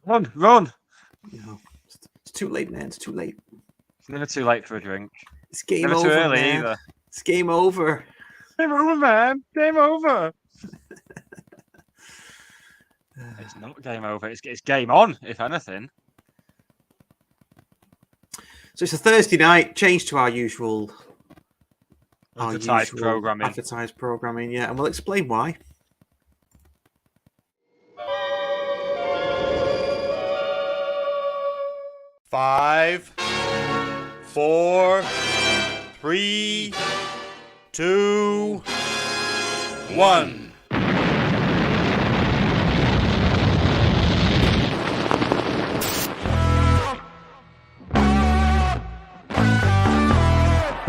Run! No, it's too late, man. It's too late. It's never too late for a drink. It's game Never over, too early man. either. It's game over. Game over, man. Game over. It's not game over. It's game on, if anything. So it's a Thursday night. Change to our usual Advertised programming. Advertised programming, yeah, and we'll explain why. Five, 4, 3, 2, 1.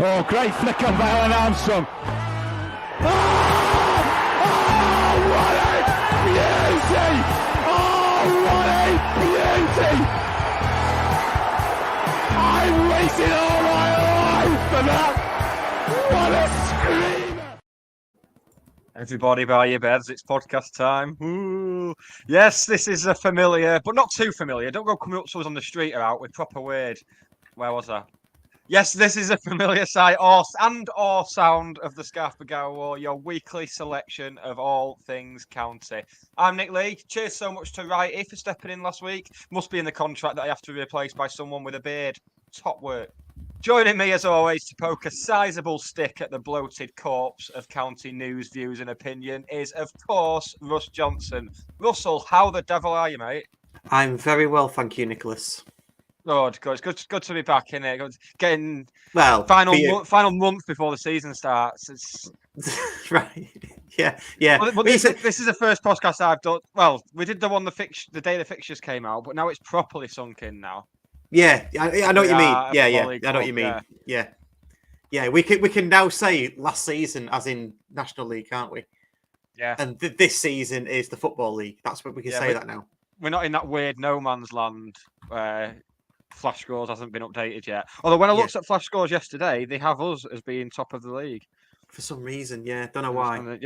Oh, great flick on Alan Armstrong. Oh, what a beauty! Oh, what a beauty! I'm waiting all my life for that. What a screamer! Everybody by your beds, it's podcast time. Ooh. Yes, this is a familiar, but not too familiar. Don't go coming up to us on the street or out with proper weird. Where was I? Yes, this is a familiar sight or sound of the Scarpa War, your weekly selection of all things county. I'm Nick Lee. Cheers so much to Righty for stepping in last week. Must be in the contract that I have to be replaced by someone with a beard. Top work. Joining me, as always, to poke a sizable stick at the bloated corpse of county news, views and opinion is, of course, Russ Johnson. Russell, how the devil are you, mate? I'm very well, thank you, Nicholas. Good. It's good to be back, isn't it? Getting final month before the season starts. It's right. Yeah. But this is the first podcast I've done. Well, we did the one the day the fixtures came out, but now it's properly sunk in now. Yeah, I know what you mean. Yeah, I know what you mean. Yeah. We can now say last season, as in National League, can't we? Yeah. And this season is the Football League. That's what we can say that now. We're not in that weird no man's land where Flash Scores hasn't been updated yet. Although when I looked at Flash Scores yesterday, they have us as being top of the league. For some reason, yeah. Don't know why.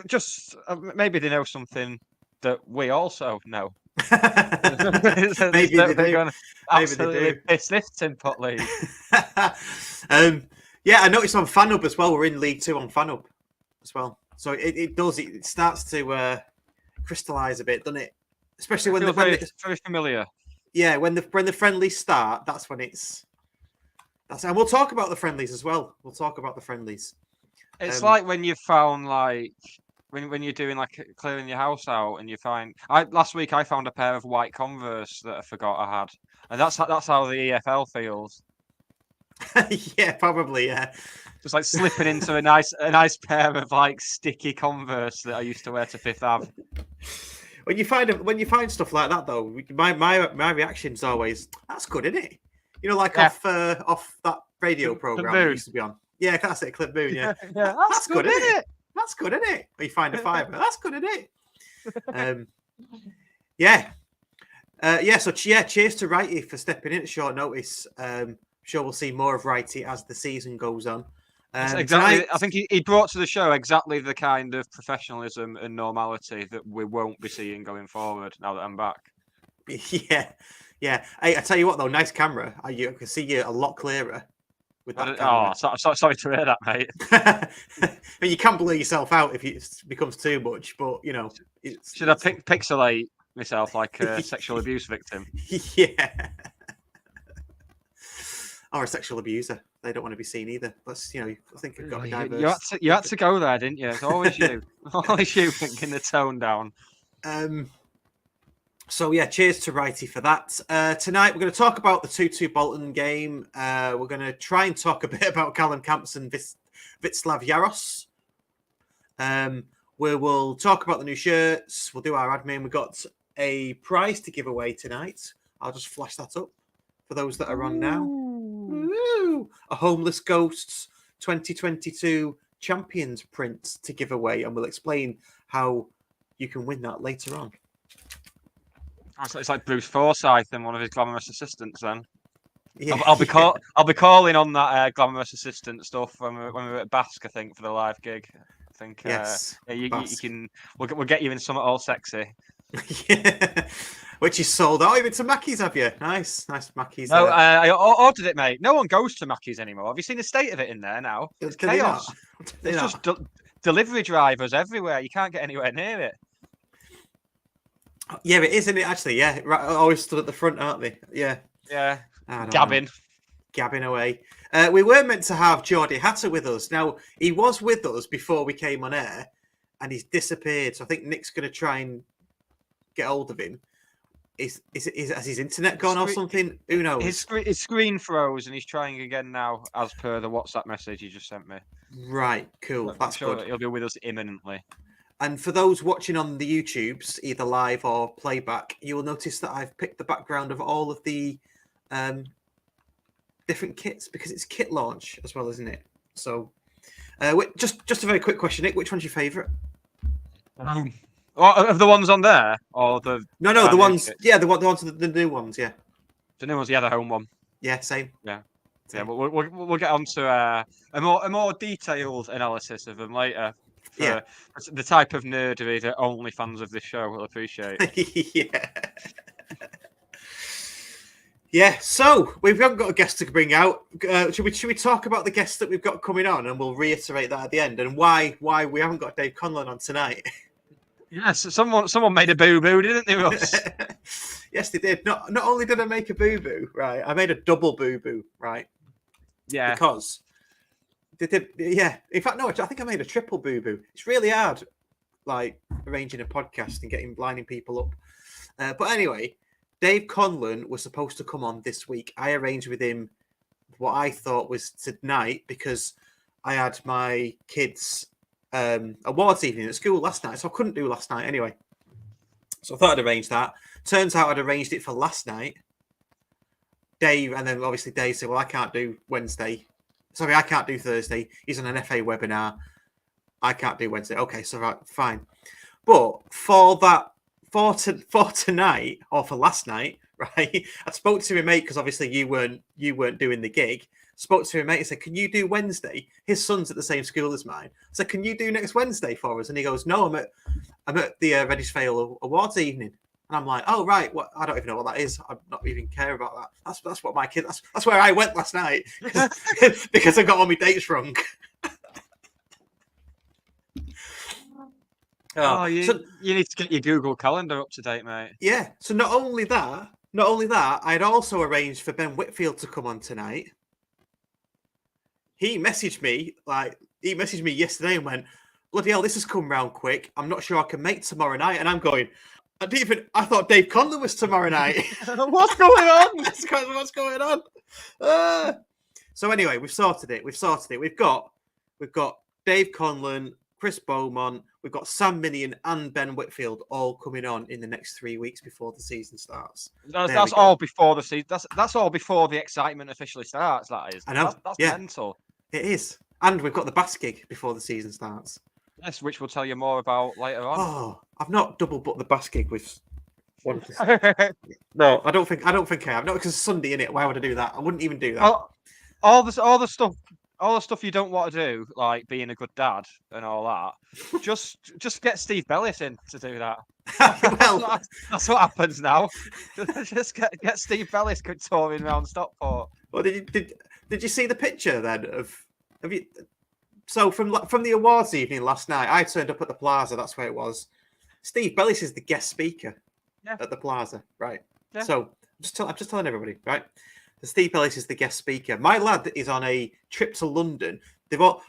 Just maybe they know something that we also know. Maybe they do. Absolutely piss this Tin Pot League. I noticed on FanHub as well. We're in League 2 on FanHub as well. So it starts to crystallise a bit, doesn't it? Especially when very familiar. Yeah, when the friendlies start, that's when and we'll talk about the friendlies as well. We'll talk about the friendlies. It's like when you found when you're doing clearing your house out and you find. Last week I found a pair of white Converse that I forgot I had, and that's how the EFL feels. Yeah, probably. Yeah, just like slipping into a nice pair of sticky Converse that I used to wear to Fifth Ave. When you find stuff like that, though, my reaction's always, that's good, isn't it? You know, off that radio program that used to be on. Yeah, that's it, Clip Moon. Yeah, that's good, isn't it? That's good, isn't it? Or you find a fiver. That's good, isn't it? So cheers to Righty for stepping in at short notice. Sure we'll see more of Righty as the season goes on. Exactly. Tonight, I think he brought to the show exactly the kind of professionalism and normality that we won't be seeing going forward now that I'm back. Yeah. Hey, I tell you what, though, nice camera. I can see you a lot clearer with that camera. Sorry to hear that, mate. And you can't blur yourself out if it becomes too much, but, you know. Should I pixelate myself like a sexual abuse victim? Yeah. Or a sexual abuser. They don't want to be seen either. Let's, I think we've got a diverse. You had to go there, didn't you? It's always you. Always you thinking the tone down. So, cheers to Righty for that. Tonight, we're going to talk about the 2-2 Bolton game. We're going to try and talk a bit about Callum Camps and Vitslav Yaros. We will talk about the new shirts. We'll do our admin. We've got a prize to give away tonight. I'll just flash that up for those that are on now. Ooh. A Homeless Ghosts 2022 Champions print to give away, and we'll explain how you can win that later on. It's like Bruce Forsyth and one of his glamorous assistants. Then yeah, I'll be calling on that glamorous assistant stuff when we're at Basque, I think, for the live gig. I think yes, you can. We'll get you in something all sexy. Yeah. Which is sold out. Even to Mackey's, have you? Nice Mackey's. No, I ordered it, mate. No one goes to Mackey's anymore. Have you seen the state of it in there now? It's Do they chaos. not? Do they There's not? just delivery drivers everywhere. You can't get anywhere near it. Yeah, it is, isn't it? Actually, yeah. Right, always stood at the front, aren't they? Yeah. Yeah. I don't know. Gabbing Away. We were meant to have Geordie Hatter with us. Now, he was with us before we came on air, and he's disappeared. So I think Nick's going to try and get hold of him. Has his internet gone or something? Who knows? His screen froze, and he's trying again now, as per the WhatsApp message he just sent me. Right, cool. That's sure good. He'll be with us imminently. And for those watching on the YouTubes, either live or playback, you will notice that I've picked the background of all of the different kits because it's kit launch as well, isn't it? So, just a very quick question, Nick. Which one's your favourite? Of the ones on there, or the No, the ones. Kits? Yeah, the ones, the new ones. Yeah, the new ones. Yeah, the home one. Yeah, same. Yeah. Yeah, but we'll get on to a more detailed analysis of them later. Yeah, the type of nerdery that only fans of this show will appreciate. Yeah. Yeah, so we haven't got a guest to bring out. Should we talk about the guests that we've got coming on, and we'll reiterate that at the end, and why we haven't got Dave Conlon on tonight? Yes, someone made a boo-boo, didn't they, Russ? Yes, they did. Not only did I make a boo-boo, right, I made a double boo-boo, right? Yeah. Because they did, yeah. In fact, no, I think I made a triple boo-boo. It's really hard, like, arranging a podcast and lining people up. But anyway, Dave Conlon was supposed to come on this week. I arranged with him what I thought was tonight because I had my kids' awards evening at school last night, so I couldn't do last night anyway. So I thought I'd arrange that. Turns out I'd arranged it for last night. Dave, and then obviously Dave said, well, I can't do Wednesday. Sorry, I can't do Thursday. He's on an FA webinar. I can't do Wednesday. Okay, so right, fine. But for tonight, or for last night, right, I spoke to my mate, because obviously you weren't doing the gig. Spoke to my mate and said, can you do Wednesday? His son's at the same school as mine. I said, can you do next Wednesday for us? And he goes, no, I'm at the Reddish-Vale Awards evening. And I'm like, oh, right. What? I don't even know what that is. I don't even care about that. That's what my kid, that's where I went last night because I got all my dates wrong. You need to get your Google Calendar up to date, mate. Yeah. So not only that, I had also arranged for Ben Whitfield to come on tonight. He messaged me yesterday and went, bloody hell, this has come round quick. I'm not sure I can make tomorrow night. And I'm going, I thought Dave Conlon was tomorrow night. What's going on? What's going on? So anyway, we've sorted it. We've got Dave Conlon, Chris Beaumont, we've got Sam Minion and Ben Whitfield all coming on in the next 3 weeks before the season starts. That's all before the season. That's all before the excitement officially starts. That is. I know. That's yeah. mental. It is. And we've got the Bass gig before the season starts. Yes, which we'll tell you more about later on. Oh, I've not double booked the Bass gig with one. No, I don't think I have. Not because it's Sunday, innit? Why would I do that? I wouldn't even do that. All the stuff you don't want to do, like being a good dad and all that. just get Steve Bellis in to do that. Well, that's what happens now. Just get Steve Bellis touring around Stockport. Well, did you see the picture then have you? So from the awards evening last night, I turned up at the Plaza. That's where it was. Steve Bellis is the guest speaker at the Plaza, right? Yeah. So I'm just telling everybody, right? Steve Bellis is the guest speaker. My lad is on a trip to London.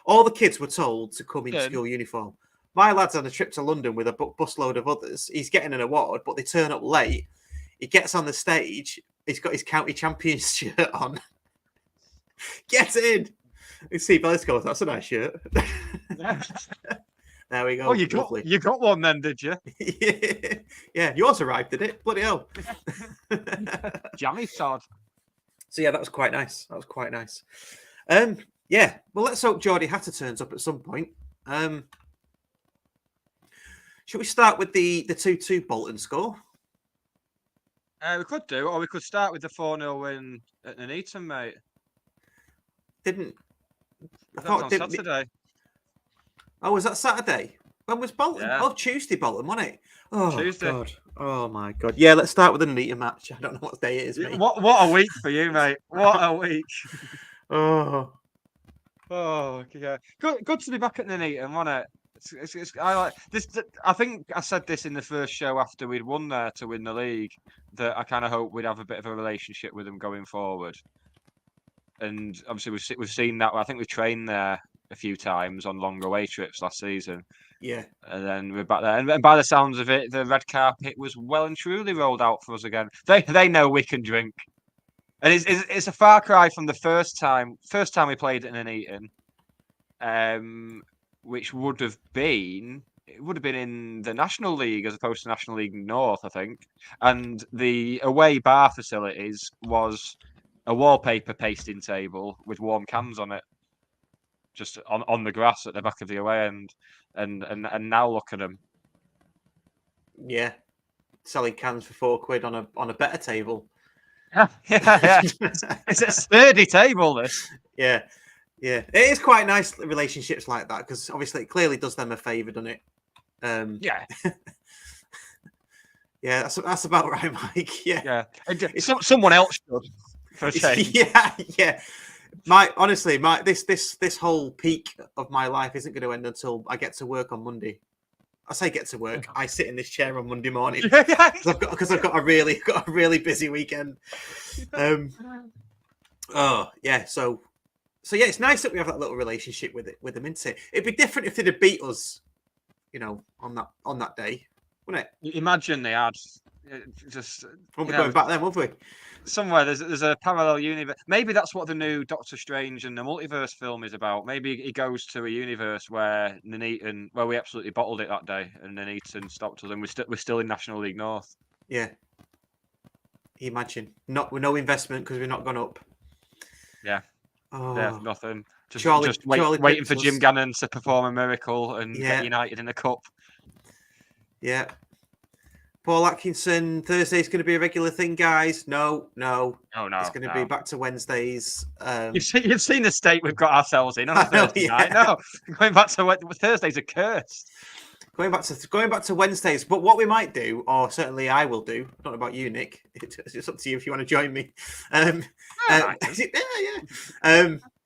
All the kids were told to come in school uniform. My lad's on a trip to London with a busload of others. He's getting an award, but they turn up late. He gets on the stage. He's got his county champions shirt on. Get in. Steve Bellis goes, that's a nice shirt. There we go. Oh, you got one then, did you? Yeah, yours arrived, did it? Bloody hell. Jammy sod. So yeah, that was quite nice. Yeah, well, let's hope Geordie Hatter turns up at some point. Should we start with the 2-2 Bolton score? We could do, or we could start with the 4-0 win at Nuneaton, mate. Saturday. I thought Oh, was that Saturday? When was Bolton? Yeah. Oh, Tuesday, Bolton, wasn't it? Oh, Tuesday. God. Oh, my God. Yeah, let's start with the Nuneaton match. I don't know what day it is, mate. What a week for you, mate. What a week. Oh, Oh, yeah. Good to be back at Nuneaton, wasn't it? I like this. I think I said this in the first show after we'd won there to win the league, that I kind of hope we'd have a bit of a relationship with them going forward. And obviously we've seen that. I think we trained there a few times on long away trips last season. yeah. And then we're back there. And by the sounds of it, the red carpet was well and truly rolled out for us again. They know we can drink. And it's a far cry from the first time we played in Nuneaton, which would have been in the National League as opposed to National League North, I think. And the away bar facilities was a wallpaper pasting table with warm cans on it, just on the grass at the back of the away end. And now look at them. Yeah. Selling cans for £4 on a better table. Yeah. It's a sturdy table, this. Yeah. Yeah. It is quite nice relationships like that because obviously it clearly does them a favour, doesn't it? Yeah. Yeah, that's about right, Mike. Yeah. Someone else should, for a change. Yeah. Honestly, this whole peak of my life isn't going to end until I get to work on Monday. I say get to work. I sit in this chair on Monday morning because I've got a really busy weekend. Oh yeah, so yeah, it's nice that we have that little relationship with them, isn't it? It'd be different if they'd have beat us, on that day, wouldn't it? Imagine they had just. We'll be going back then, won't we? Somewhere there's a parallel universe. Maybe that's what the new Doctor Strange and the Multiverse film is about. Maybe he goes to a universe where Nuneaton, where we absolutely bottled it that day, and Nuneaton stopped us, and we're still in National League North. Yeah. Imagine with no investment because we're not gone up. Yeah. Oh. Yeah, nothing. Charlie Waiting for Jim Gannon to perform a miracle and get United in the cup. Yeah. Paul Atkinson, Thursday's going to be a regular thing, guys. No. Oh, no. It's going to be back to Wednesdays. You've seen the state we've got ourselves in on a Thursday night. No, going back to Thursdays are cursed. Going back to Wednesdays. But what we might do, or certainly I will do, I don't know about you, Nick. It's up to you if you want to join me.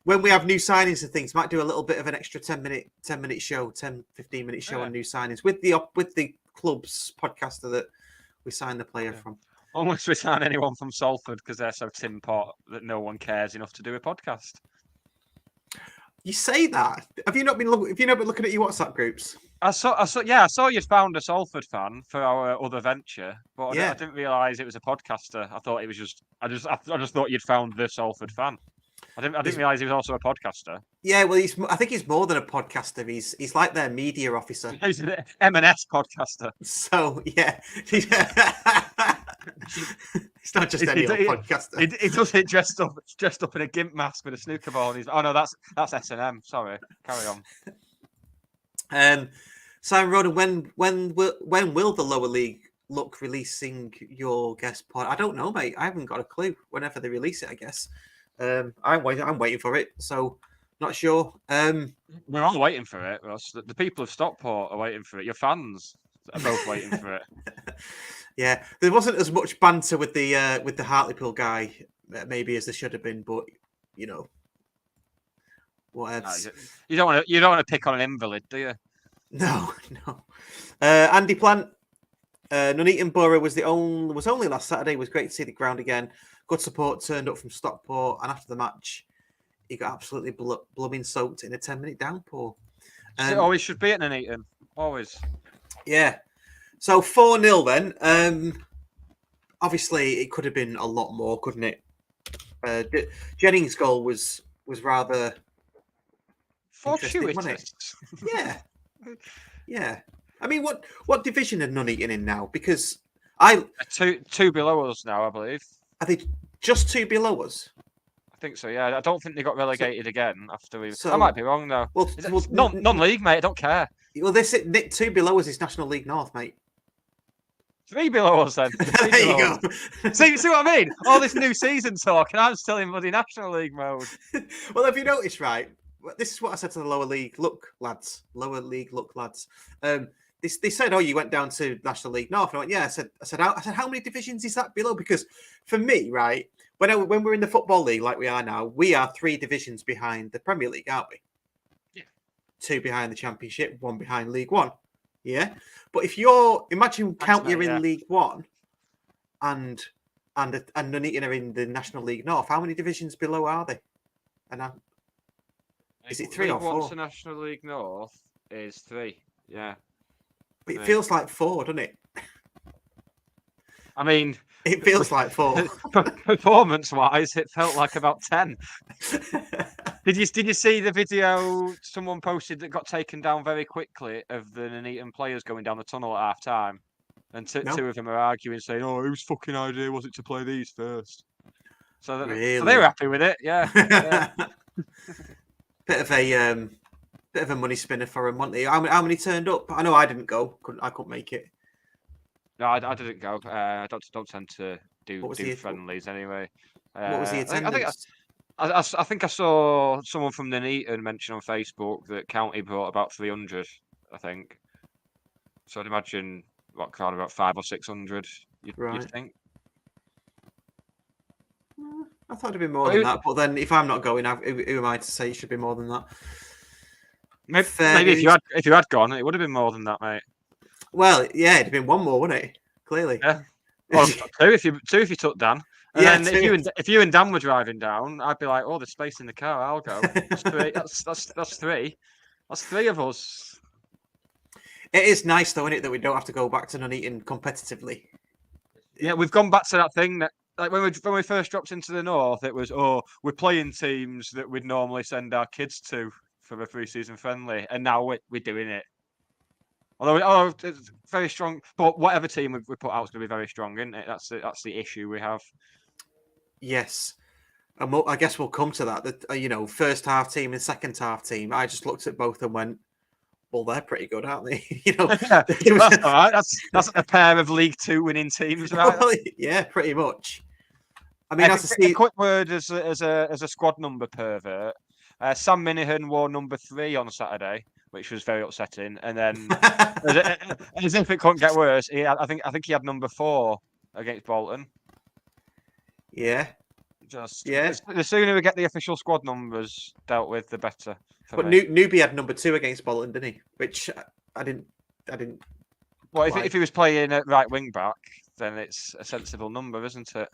When we have new signings and things, might do a little bit of an extra 10-minute show, 15-minute show on new signings with the club's podcaster that we signed the player from. Unless we sign anyone from Salford because they're so tin pot that no one cares enough to do a podcast. You say that. Have you not been looking at your WhatsApp groups? I saw you'd found a Salford fan for our other venture, but I didn't realise it was a podcaster. I thought it was I just thought you'd found the Salford fan. I didn't realise he was also a podcaster. Yeah, well, I think he's more than a podcaster. He's like their media officer. He's an M&S podcaster. So yeah, he's not just any old podcaster. He does it dressed up in a gimp mask with a snooker ball. And oh no, that's S&M. Sorry, carry on. Simon Roden, when will the lower league look releasing your guest pod? I don't know, mate. I haven't got a clue. Whenever they release it, I guess. I'm waiting for it, so not sure. We're all waiting for it, Ross. The people of Stockport are waiting for it. Your fans are both waiting for it. Yeah, there wasn't as much banter with the Hartlepool guy maybe as there should have been, but whatever. You don't want to pick on an invalid, do you? No. Andy Plant, Nuneaton Borough was only last Saturday. It was great to see the ground again. Good support turned up from Stockport, and after the match, he got absolutely blooming soaked in a 10-minute downpour. It always should be at Nuneaton. Always. Yeah. So 4-0 then. Obviously, it could have been a lot more, couldn't it? Jennings' goal was rather fortuitous. Yeah. I mean, what division are Nuneaton in now? Because two below us now, I believe. Are they just two below us? I think so, yeah. I don't think they got relegated again after we... I might be wrong, though. Well, non-league, mate. I don't care. Well, Nick, two below us is National League North, mate. Three below us, then. There you go. See what I mean? All this new season talk, and I'm still in bloody National League mode. Well, have you noticed, right? this is what I said to the lower league. Look, lads, lower league. Look, lads. They said, "Oh, you went down to National League North." And I went, "Yeah." I said, "How many divisions is that below?" Because for me, right, when we're in the football league like we are now, we are 3 divisions behind the Premier League, aren't we? Yeah. 2 behind the Championship, 1 behind League One. Yeah. But if you're you're in League One, and Nuneaton are in the National League North, how many divisions below are they? And is it 3 or 4? League National League North is 3. Yeah. But it feels like 4, doesn't it? I mean, it feels like 4. Performance-wise, it felt like about 10. Did you see the video someone posted that got taken down very quickly of the Nuneaton players going down the tunnel at half time? And two of them are arguing, saying, "Oh, whose fucking idea was it to play these first?" So they were happy with it, yeah. Bit of a money spinner for him, wasn't he? How many turned up? I know I didn't go. I couldn't make it. No, I didn't go. I don't tend to do friendlies anyway. What was the attendance? I think I saw someone from Nuneaton mention on Facebook that County brought about 300. I think. So I'd imagine crowd about 500 or 600. You'd think. I thought it'd be more than that, but then if I'm not going, who am I to say it should be more than that? Maybe if you had gone, it would have been more than that, mate. Well, yeah, it'd have been 1 more, wouldn't it? Clearly. Yeah. Or 2 if you took Dan. And then if you and Dan were driving down, I'd be like, "Oh, there's space in the car. I'll go." That's 3. That's 3. That's 3 of us. It is nice, though, isn't it, that we don't have to go back to Nuneaton competitively. Yeah, we've gone back to that thing that, like, when we first dropped into the north, it was, we're playing teams that we'd normally send our kids to for a pre-season friendly, and now we're doing it. Although it's very strong, but whatever team we put out is going to be very strong, isn't it? That's the issue we have. Yes, and I guess we'll come to that. That first half team and second half team. I just looked at both and went, "Well, they're pretty good, aren't they?" That's all right. That's a pair of League Two winning teams, right? Well, yeah, pretty much. I mean, a quick word as a squad number pervert. Sam Minihan wore number 3 on Saturday, which was very upsetting. And then, as if it couldn't get worse, I think he had number 4 against Bolton. Yeah. The sooner we get the official squad numbers dealt with, the better. But Newbie had number 2 against Bolton, didn't he? Which I didn't. Well, if he was playing at right wing back, then it's a sensible number, isn't it?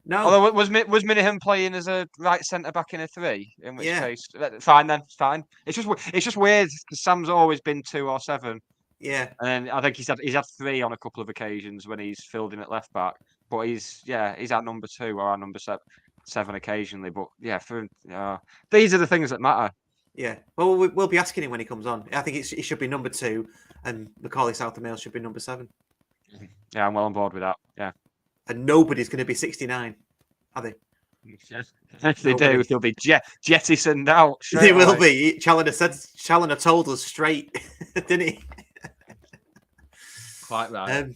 No. Although was Minihan playing as a right centre back in a 3? In which case, fine then, fine. It's just weird because Sam's always been 2 or 7. Yeah. And then I think he's had 3 on a couple of occasions when he's filled in at left back. But he's at number 2 or our number 7 occasionally. But yeah, these are the things that matter. Yeah. Well, we'll be asking him when he comes on. I think he should be number 2, and Macaulay South Wales should be number 7. Yeah, I'm well on board with that. Yeah. And nobody's going to be 69, are they? If they do, they'll be jettisoned out. They will be. Challoner told us straight, didn't he? Quite right.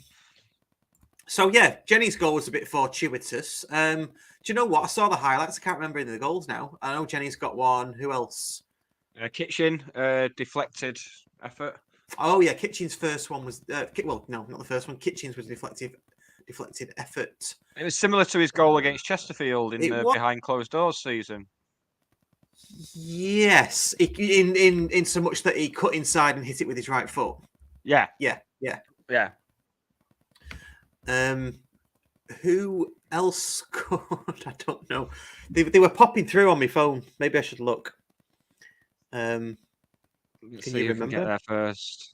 So yeah, Jenny's goal was a bit fortuitous. Do you know what? I saw the highlights. I can't remember any of the goals now. I know Jenny's got one. Who else? Kitchen, deflected effort. Oh yeah, Kitchen's first one was no, not the first one. Kitchen's was deflected effort. It was similar to his goal against Chesterfield in the behind closed doors season. Yes, in so much that he cut inside and hit it with his right foot. Yeah. Who else scored? I don't know. They were popping through on my phone. Maybe I should look. Can you remember? Get there first.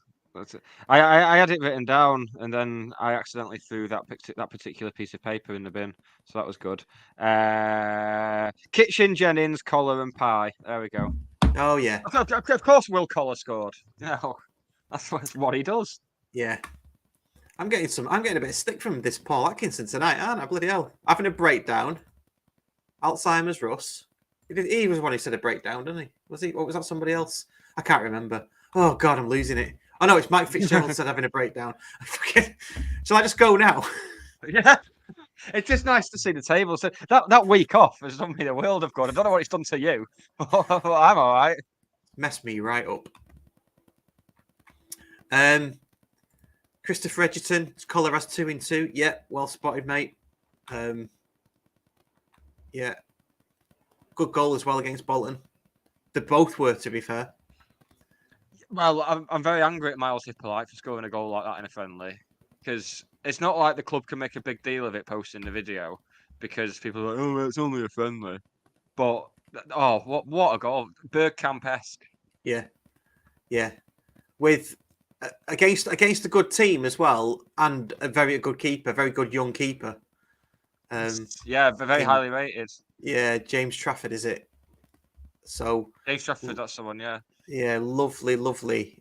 I had it written down, and then I accidentally threw that particular piece of paper in the bin, so that was good. Kitchen, Jennings, Collar, and Pye. There we go. Oh yeah. Of course, Will Collar scored. No, that's what he does. Yeah. I'm getting a bit of stick from this Paul Atkinson tonight, aren't I? Bloody hell. Having a breakdown. Alzheimer's Russ. He was one who said a breakdown, didn't he? Was he? Or was that somebody else? I can't remember. Oh God, I'm losing it. Oh no, it's Mike Fitzgerald said having a breakdown. Shall I just go now? Yeah. It's just nice to see the table. So that week off has done me the world of good. I don't know what it's done to you, but I'm all right. Messed me right up. Christopher Edgerton, Collar has 2 in 2. Yeah, well spotted, mate. Yeah. Good goal as well against Bolton. They both were, to be fair. Well, I'm very angry at Miles Hippolyte for scoring a goal like that in a friendly, because it's not like the club can make a big deal of it posting the video, because people are like, oh, it's only a friendly. But oh, what a goal, Bergkamp-esque. Yeah. Yeah. With against a good team as well, and a very good keeper, very good young keeper. Yeah, very highly rated. Yeah, James Trafford, is it? So James Trafford, that's someone, yeah. yeah, lovely, lovely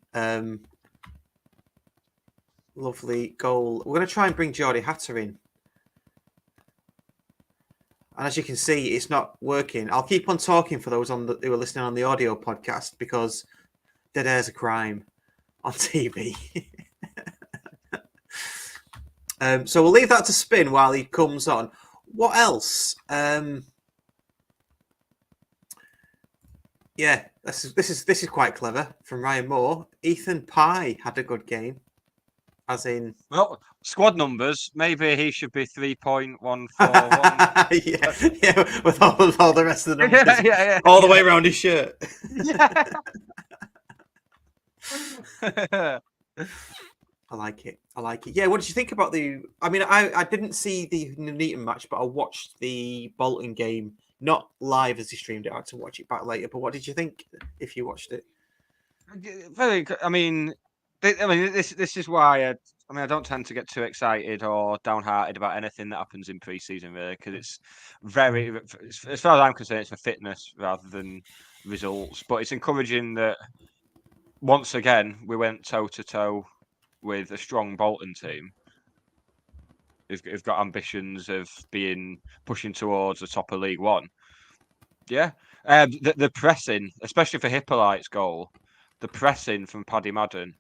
goal. We're going to try and bring Geordie Hatter in. And as you can see, it's not working. I'll keep on talking for those who are listening on the audio podcast, because dead air's a crime on TV. So we'll leave that to spin while he comes on. What else? Yeah, this is quite clever from Ryan Moore. Ethan Pye had a good game, as in squad numbers. Maybe he should be 3.141. yeah, with all the rest of the numbers, yeah, all the way around his shirt. Yeah. I like it. Yeah, what did you think about the? I mean, I didn't see the Nuneaton match, but I watched the Bolton game, not live as he streamed it. I had to watch it back later. But what did you think if you watched it? Very good. I mean, this is why I don't tend to get too excited or downhearted about anything that happens in pre-season, really, because it's very, as far as I'm concerned, it's for fitness rather than results. But it's encouraging that once again we went toe to toe with a strong Bolton team who've got ambitions of pushing towards the top of League One. Yeah, the pressing, especially for Hippolyte's goal, the pressing from Paddy Madden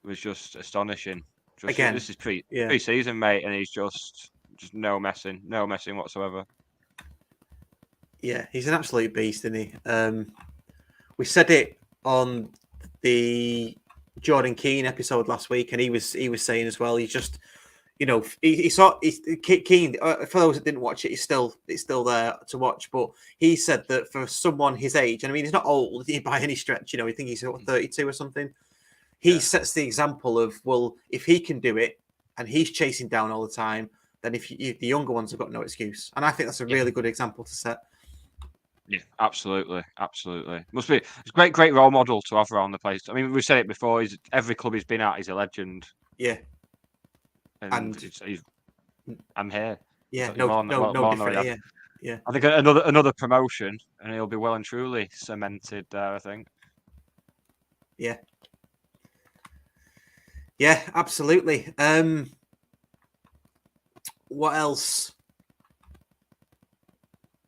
was just astonishing. Again, this is pre-season, mate, and he's just no messing whatsoever. Yeah, he's an absolute beast, isn't he? We said it on the Jordan Keane episode last week, and he was saying as well. He's just, he saw Keane. For those that didn't watch it, it's still there to watch. But he said that for someone his age, and I mean, he's not old by any stretch. I think he's 32 or something. He sets the example of, well, if he can do it and he's chasing down all the time, then if the younger ones have got no excuse. And I think that's a really good example to set. Yeah, absolutely. Must be it's a great role model to have around the place. I mean, we've said it before. Every club he's been at, he's a legend. Yeah, and I'm here. Yeah, no different. Yeah. I think another promotion, and he'll be well and truly cemented there. I think. Yeah. Yeah, absolutely. What else?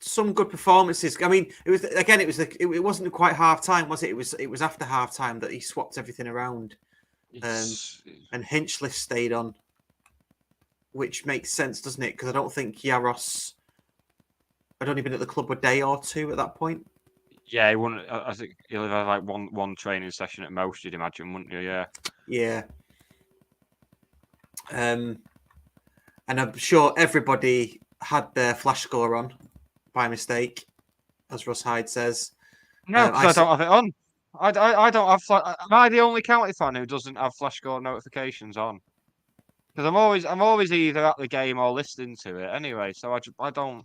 Some good performances. I mean, it wasn't quite half time, was it? It was after half time that he swapped everything around, and Hinchliffe stayed on, which makes sense, doesn't it? Because I don't think Yaros had only been at the club a day or two at that point. Yeah, he wouldn't. I think he'll have had like one training session at most. You'd imagine, wouldn't you? Yeah. Yeah. And I'm sure everybody had their flash score on by mistake, as Russ Hyde says. No, because I don't have it on. I don't have. Am I the only county fan who doesn't have flash score notifications on? Because I'm always either at the game or listening to it anyway. So I don't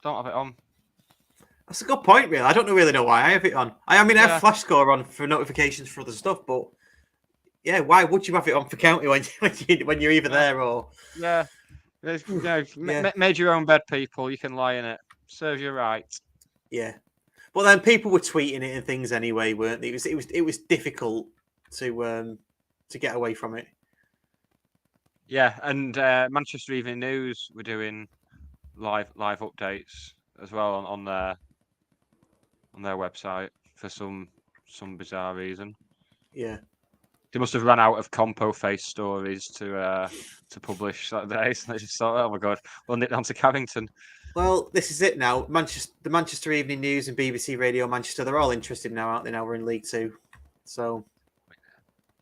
have it on. That's a good point, really. I don't really know why I have it on. I mean, I have flash score on for notifications for other stuff, but yeah, why would you have it on for county when you're either there or? Yeah, made your own bed, people. You can lie in it. Serves you right. Yeah, well, then people were tweeting it and things anyway, weren't they? It was difficult to get away from it. Yeah, and Manchester Evening News were doing live updates as well on their website for some bizarre reason. Yeah. They must have run out of compo face stories to publish that day. So they just thought, oh my god, we'll nip down to Carrington. Well, this is it now. The Manchester Evening News and BBC Radio Manchester, they're all interested now, aren't they? Now we're in League Two. So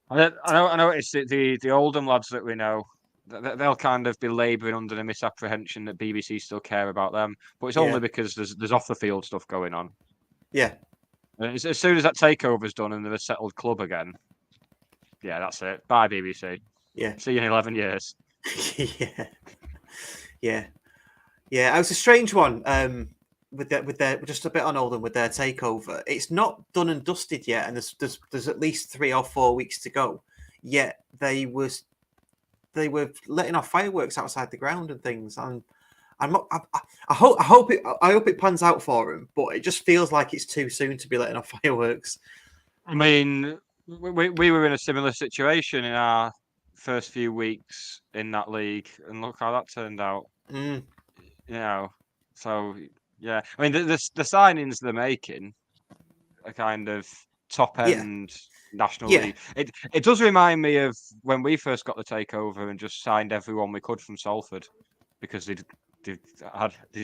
I know it's the Oldham lads that we know. They'll kind of be labouring under the misapprehension that BBC still care about them, but it's only because there's off the field stuff going on. Yeah. And as soon as that takeover's done and they're a settled club again, yeah, that's it. Bye BBC. Yeah. See you in 11 years. Yeah. It was a strange one. With their just a bit on Oldham with their takeover. It's not done and dusted yet, and there's at least 3 or 4 weeks to go. Yet they were letting off fireworks outside the ground and things. And I hope it pans out for them, but it just feels like it's too soon to be letting off fireworks. I mean, we were in a similar situation in our first few weeks in that league, and look how that turned out. You know, so yeah. I mean, the signings they're making are kind of top end National League. It does remind me of when we first got the takeover and just signed everyone we could from Salford because they'd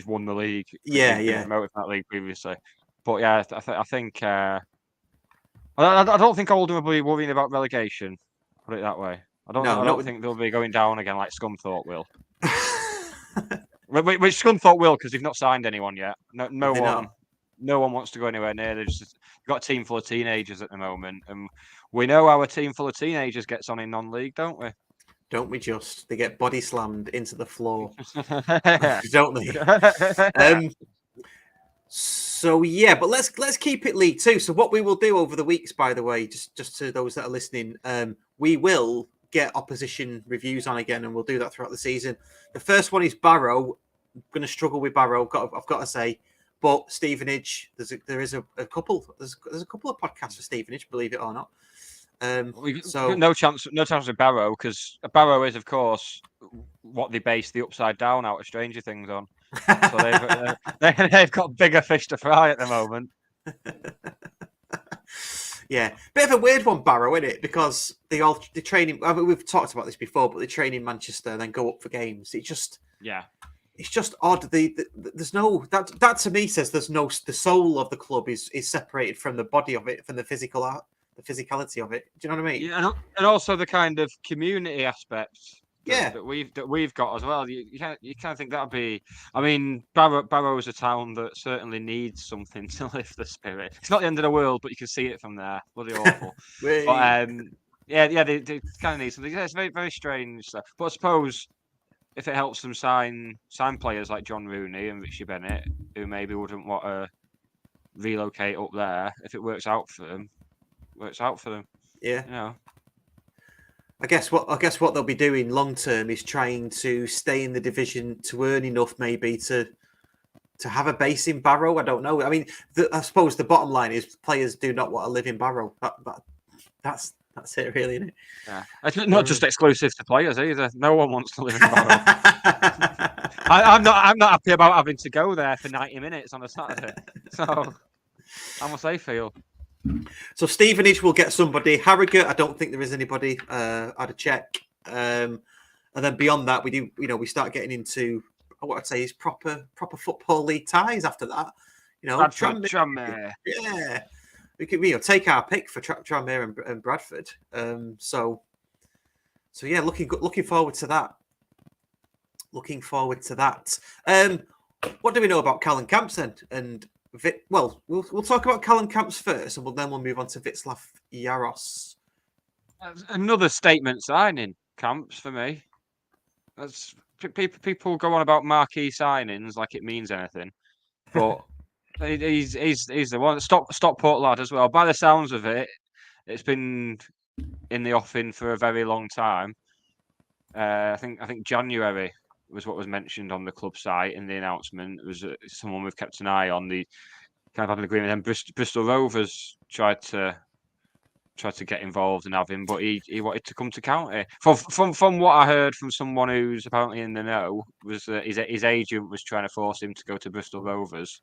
won the league. Been promoted from that league previously. But yeah, I think I don't think Oldham will be worrying about relegation. Put it that way. I don't think they'll be going down again like Scunthorpe will. Which Scunthorpe will because they've not signed anyone yet. No one wants to go anywhere near. They've got a team full of teenagers at the moment, and we know how a team full of teenagers gets on in non-league, don't we? Don't we just? They get body slammed into the floor, don't they? So yeah, but let's keep it League Two. So what we will do over the weeks, by the way, just to those that are listening, we will get opposition reviews on again, and we'll do that throughout the season. The first one is Barrow. I'm going to struggle with Barrow. I've got to say. But Stevenage, there's a couple of podcasts for Stevenage, believe it or not. So no chance with Barrow because Barrow is, of course, what they base the Upside Down out of Stranger Things on. So they've got bigger fish to fry at the moment. Yeah, bit of a weird one, Barrow, isn't it? Because they train in. I mean, we've talked about this before, but they train in Manchester and then go up for games. It's just odd. There's no that to me says there's no the soul of the club is separated from the body of it, from the physicality of it. Do you know what I mean? Yeah, and also the kind of community aspect. Yeah, that we've got as well. You can't think that'd be. I mean, Barrow is a town that certainly needs something to lift the spirit. It's not the end of the world, but you can see it from there. Bloody awful. But they kind of need something. It's very very strange stuff. But I suppose if it helps them sign players like John Rooney and Richie Bennett, who maybe wouldn't want to relocate up there, if it works out for them, Yeah. You know. I guess what they'll be doing long term is trying to stay in the division to earn enough, maybe to have a base in Barrow. I don't know. I mean, I suppose the bottom line is players do not want to live in Barrow. That's it, really, isn't it? Yeah, it's not just exclusive to players either. No one wants to live in Barrow. I'm not happy about having to go there for 90 minutes on a Saturday. So how must they feel? So Stevenage will get somebody. Harrogate, I don't think there is anybody. I had a check, and then beyond that, we start getting into what I'd say is proper football league ties. After that, Tranmere. Yeah, we could take our pick for Tranmere and Bradford. So yeah, looking forward to that. Looking forward to that. What do we know about Callum Camps then? And we'll talk about Callum Camps first, and then we'll move on to Václav Jaros. Another statement signing, Camps, for me. That's people go on about marquee signings like it means anything, but he's the one. Stockport lad as well. By the sounds of it, it's been in the offing for a very long time. I think January was what was mentioned on the club site in the announcement. It was someone we've kept an eye on. The kind of had an agreement. And Bristol Rovers tried to get involved and have him, but he wanted to come to County. From what I heard from someone who's apparently in the know, was that his agent was trying to force him to go to Bristol Rovers,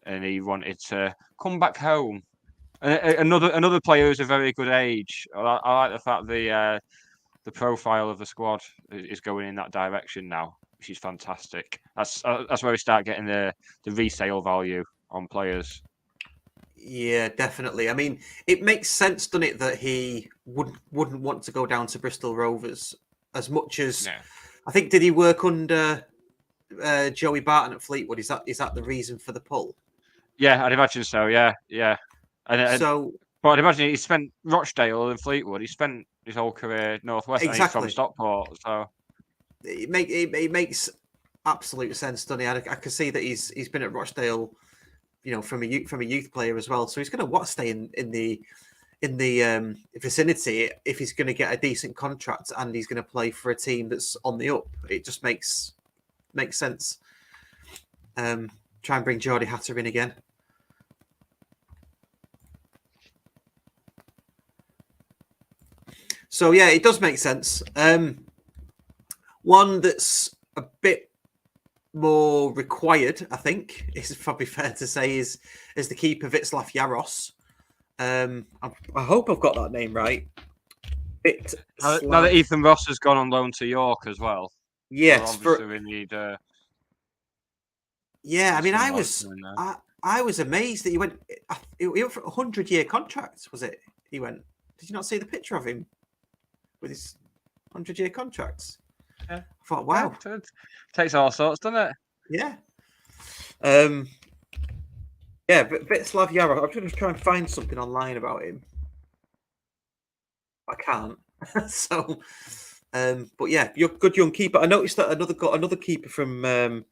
and he wanted to come back home. Another player who's a very good age. I like the fact the profile of the squad is going in that direction now, which is fantastic. That's where we start getting the resale value on players. Yeah, definitely. I mean, it makes sense, doesn't it, that he wouldn't want to go down to Bristol Rovers as much as Yeah. I think. Did he work under Joey Barton at Fleetwood? Is that the reason for the pull? Yeah, I'd imagine so. Yeah. So But I'd imagine he spent Rochdale and Fleetwood. He spent his whole career Northwest, and he's from exactly, Stockport. So it makes absolute sense, doesn't it? I can see that he's been at Rochdale, from a youth player as well. So he's going to want to stay in the vicinity if he's going to get a decent contract and he's going to play for a team that's on the up. It just makes sense. Try and bring Geordie Hatter in again. So yeah, it does make sense. One that's a bit more required, I think, is probably fair to say, is the keeper Václav Jaros. I hope I've got that name right. now that Ethan Ross has gone on loan to York as well. Yes, so obviously we need. Yeah, I mean, I was amazed that he went for a 100-year contract. Was it? He went. Did you not see the picture of him with his 100-year contracts? Yeah. I thought, wow, it takes all sorts, doesn't it? yeah. Yeah, but Václav Jaros. I'm going to try and find something online about him. I can't. So, but yeah, you're a good young keeper. I noticed that another keeper from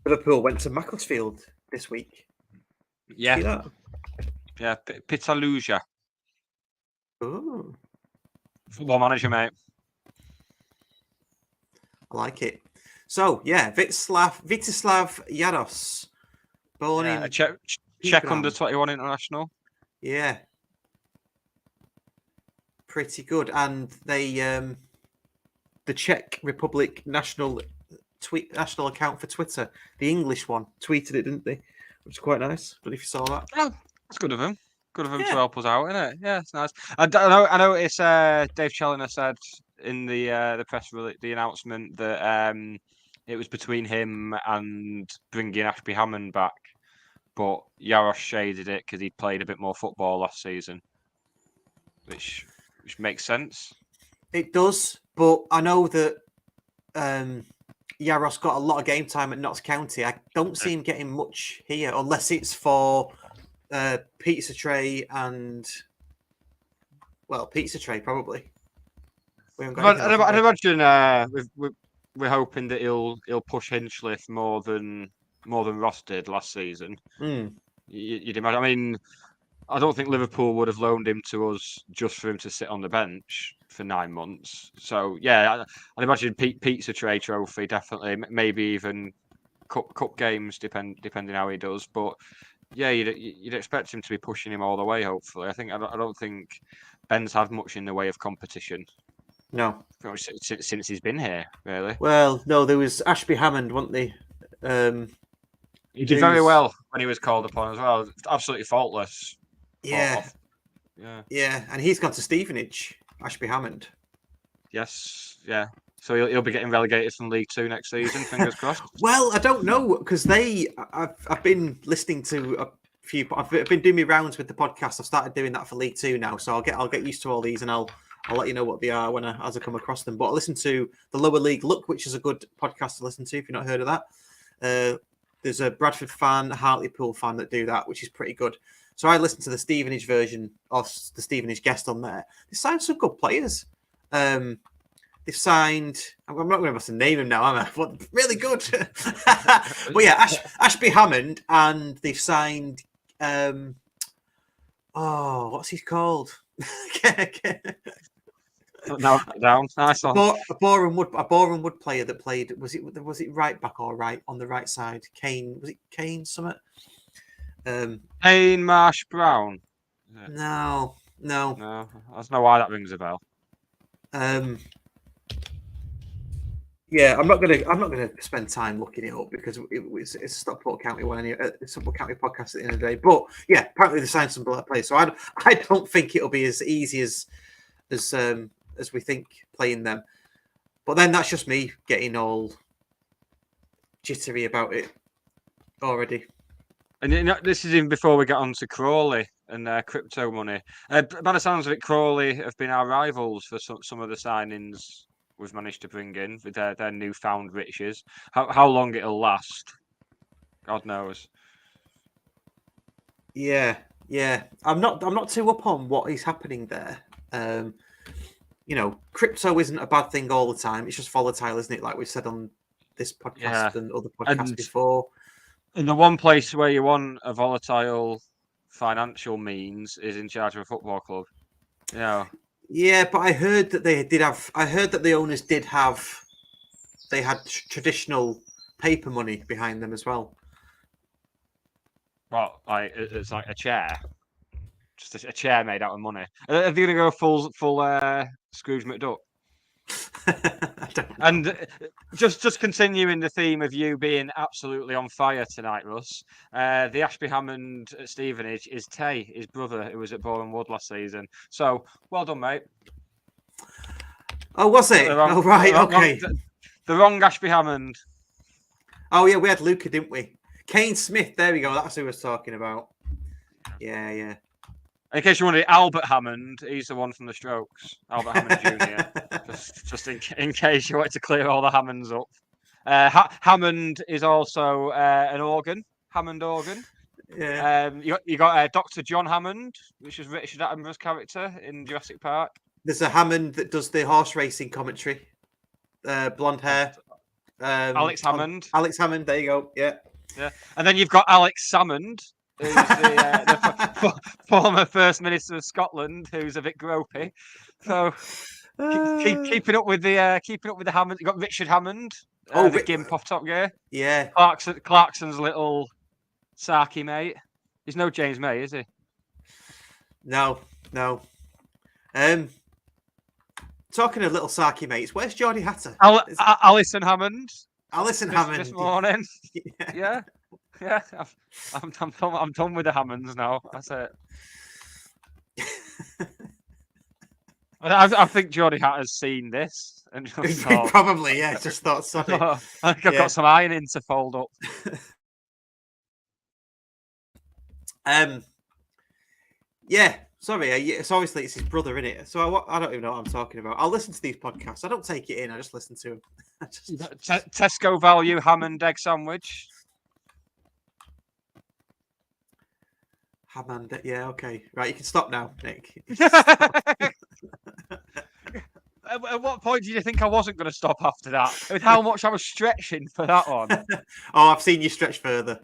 Liverpool went to Macclesfield this week. Yeah. See that? Yeah, Pitaluja. Oh, Football manager, mate. I like it. So yeah, Václav Jaros, born in A Czech under 21 international. Yeah, pretty good. And they the Czech Republic national account for Twitter, the English one, tweeted it, didn't they? Which is quite nice. But if you saw that, Oh, that's good of him. Good of him Yeah. to help us out, isn't it? Yeah, it's nice. I know. It's Dave Challoner said in the press release, the announcement that it was between him and bringing Ashby Hammond back, but Jaros shaded it because he played a bit more football last season, which makes sense. it does. But I know that Jaros got a lot of game time at Notts County. I don't see him getting much here, unless it's for pizza tray and pizza tray probably. We haven't got anything else, I'd have imagine we're hoping that he'll push Hinchliffe more than Ross did last season. we? You'd imagine. I mean, I don't think Liverpool would have loaned him to us just for him to sit on the bench for 9 months. So yeah, I'd imagine pizza tray trophy definitely, maybe even cup games depending how he does. But yeah, you'd expect him to be pushing him all the way. Hopefully, I don't think Ben's had much in the way of competition. No. Since he's been here, really. Well, no, there was Ashby Hammond, wasn't they? He did very well when he was called upon as well. Absolutely faultless. Yeah, Yeah. and he's gone to Stevenage, Ashby Hammond. Yes. Yeah. So he'll be getting relegated from League Two next season. Fingers crossed. Well, I don't know because I've been listening to a few. I've been doing my rounds with the podcast. I've started doing that for League Two now, so I'll get used to all these, and I'll let you know what they are as I come across them. But I listen to the Lower League Look, which is a good podcast to listen to if you've not heard of that. There's a Bradford fan, a Hartlepool fan that do that, which is pretty good. So I listened to the Stevenage version of the Stevenage guest on there. They signed some good players. They've signed. I'm not going to be able to name him now, am I? But really good. But yeah, Ashby Hammond, and they've signed. What's he called? No, down. Nice one. A Boreham Wood player that played. Was it right back or right on the right side? Kane. Was it Kane? Summit. Kane Marsh Brown. No. I don't know why that rings a bell. Yeah, I'm not gonna spend time looking it up because it's a Stockport County one, Stockport County podcast at the end of the day. But yeah, apparently they signed some black players, so I don't think it'll be as easy as we think playing them. But then that's just me getting all jittery about it already. And this is even before we get on to Crawley and their crypto money. By the sounds of it, Crawley have been our rivals for some of the signings we've managed to bring in with their newfound riches. How long it'll last, God knows. Yeah. I'm not too up on what is happening there. Crypto isn't a bad thing all the time. It's just volatile, isn't it? Like we've said on this podcast and other podcasts before. And the one place where you want a volatile financial means is in charge of a football club. Yeah. Yeah, but I heard that they did have. I heard that the owners did have. They had traditional paper money behind them as well. Well, it's like a chair, just a chair made out of money. Are they going to go full Scrooge McDuck? I don't know. And just continuing the theme of you being absolutely on fire tonight, Russ. The Ashby Hammond at Stevenage is Tay, his brother, who was at Boreham Wood last season. So well done, mate. Oh, was it? Oh, right. Okay. The wrong Ashby Hammond. Oh yeah, we had Luca, didn't we? Kane Smith. There we go. That's who I was talking about. Yeah. In case you wondered, Albert Hammond, he's the one from the Strokes. Albert Hammond Jr. just in case you wanted to clear all the Hammonds up. Hammond is also an organ, Hammond organ. Yeah. You got Dr. John Hammond, which is Richard Attenborough's character in Jurassic Park. There's a Hammond that does the horse racing commentary. Blonde hair. Alex Hammond. Alex Hammond, there you go. Yeah. And then you've got Alex Salmond, who's the former First Minister of Scotland, who's a bit gropey. So keeping up with the Hammond. You got Richard Hammond, the gimp off Top Gear. Yeah. Clarkson's little sarky mate. He's no James May, is he? No. Talking of little sarky mates, where's Geordie Hatter? Alison Hammond. Alison Hammond this morning. Yeah. I'm done with the Hammonds now. That's it. I think Geordie Hatter's seen this and just thought, probably, yeah. Just thought, sorry. I think I've got some ironing to fold up. Yeah. Sorry, it's obviously it's his brother, isn't it? So I don't even know what I'm talking about. I'll listen to these podcasts. I don't take it in. I just listen to them. Tesco value Hammond egg sandwich. Hammond, yeah, okay. Right, you can stop now, Nick. At what point did you think I wasn't going to stop after that? With how much I was stretching for that one. Oh, I've seen you stretch further.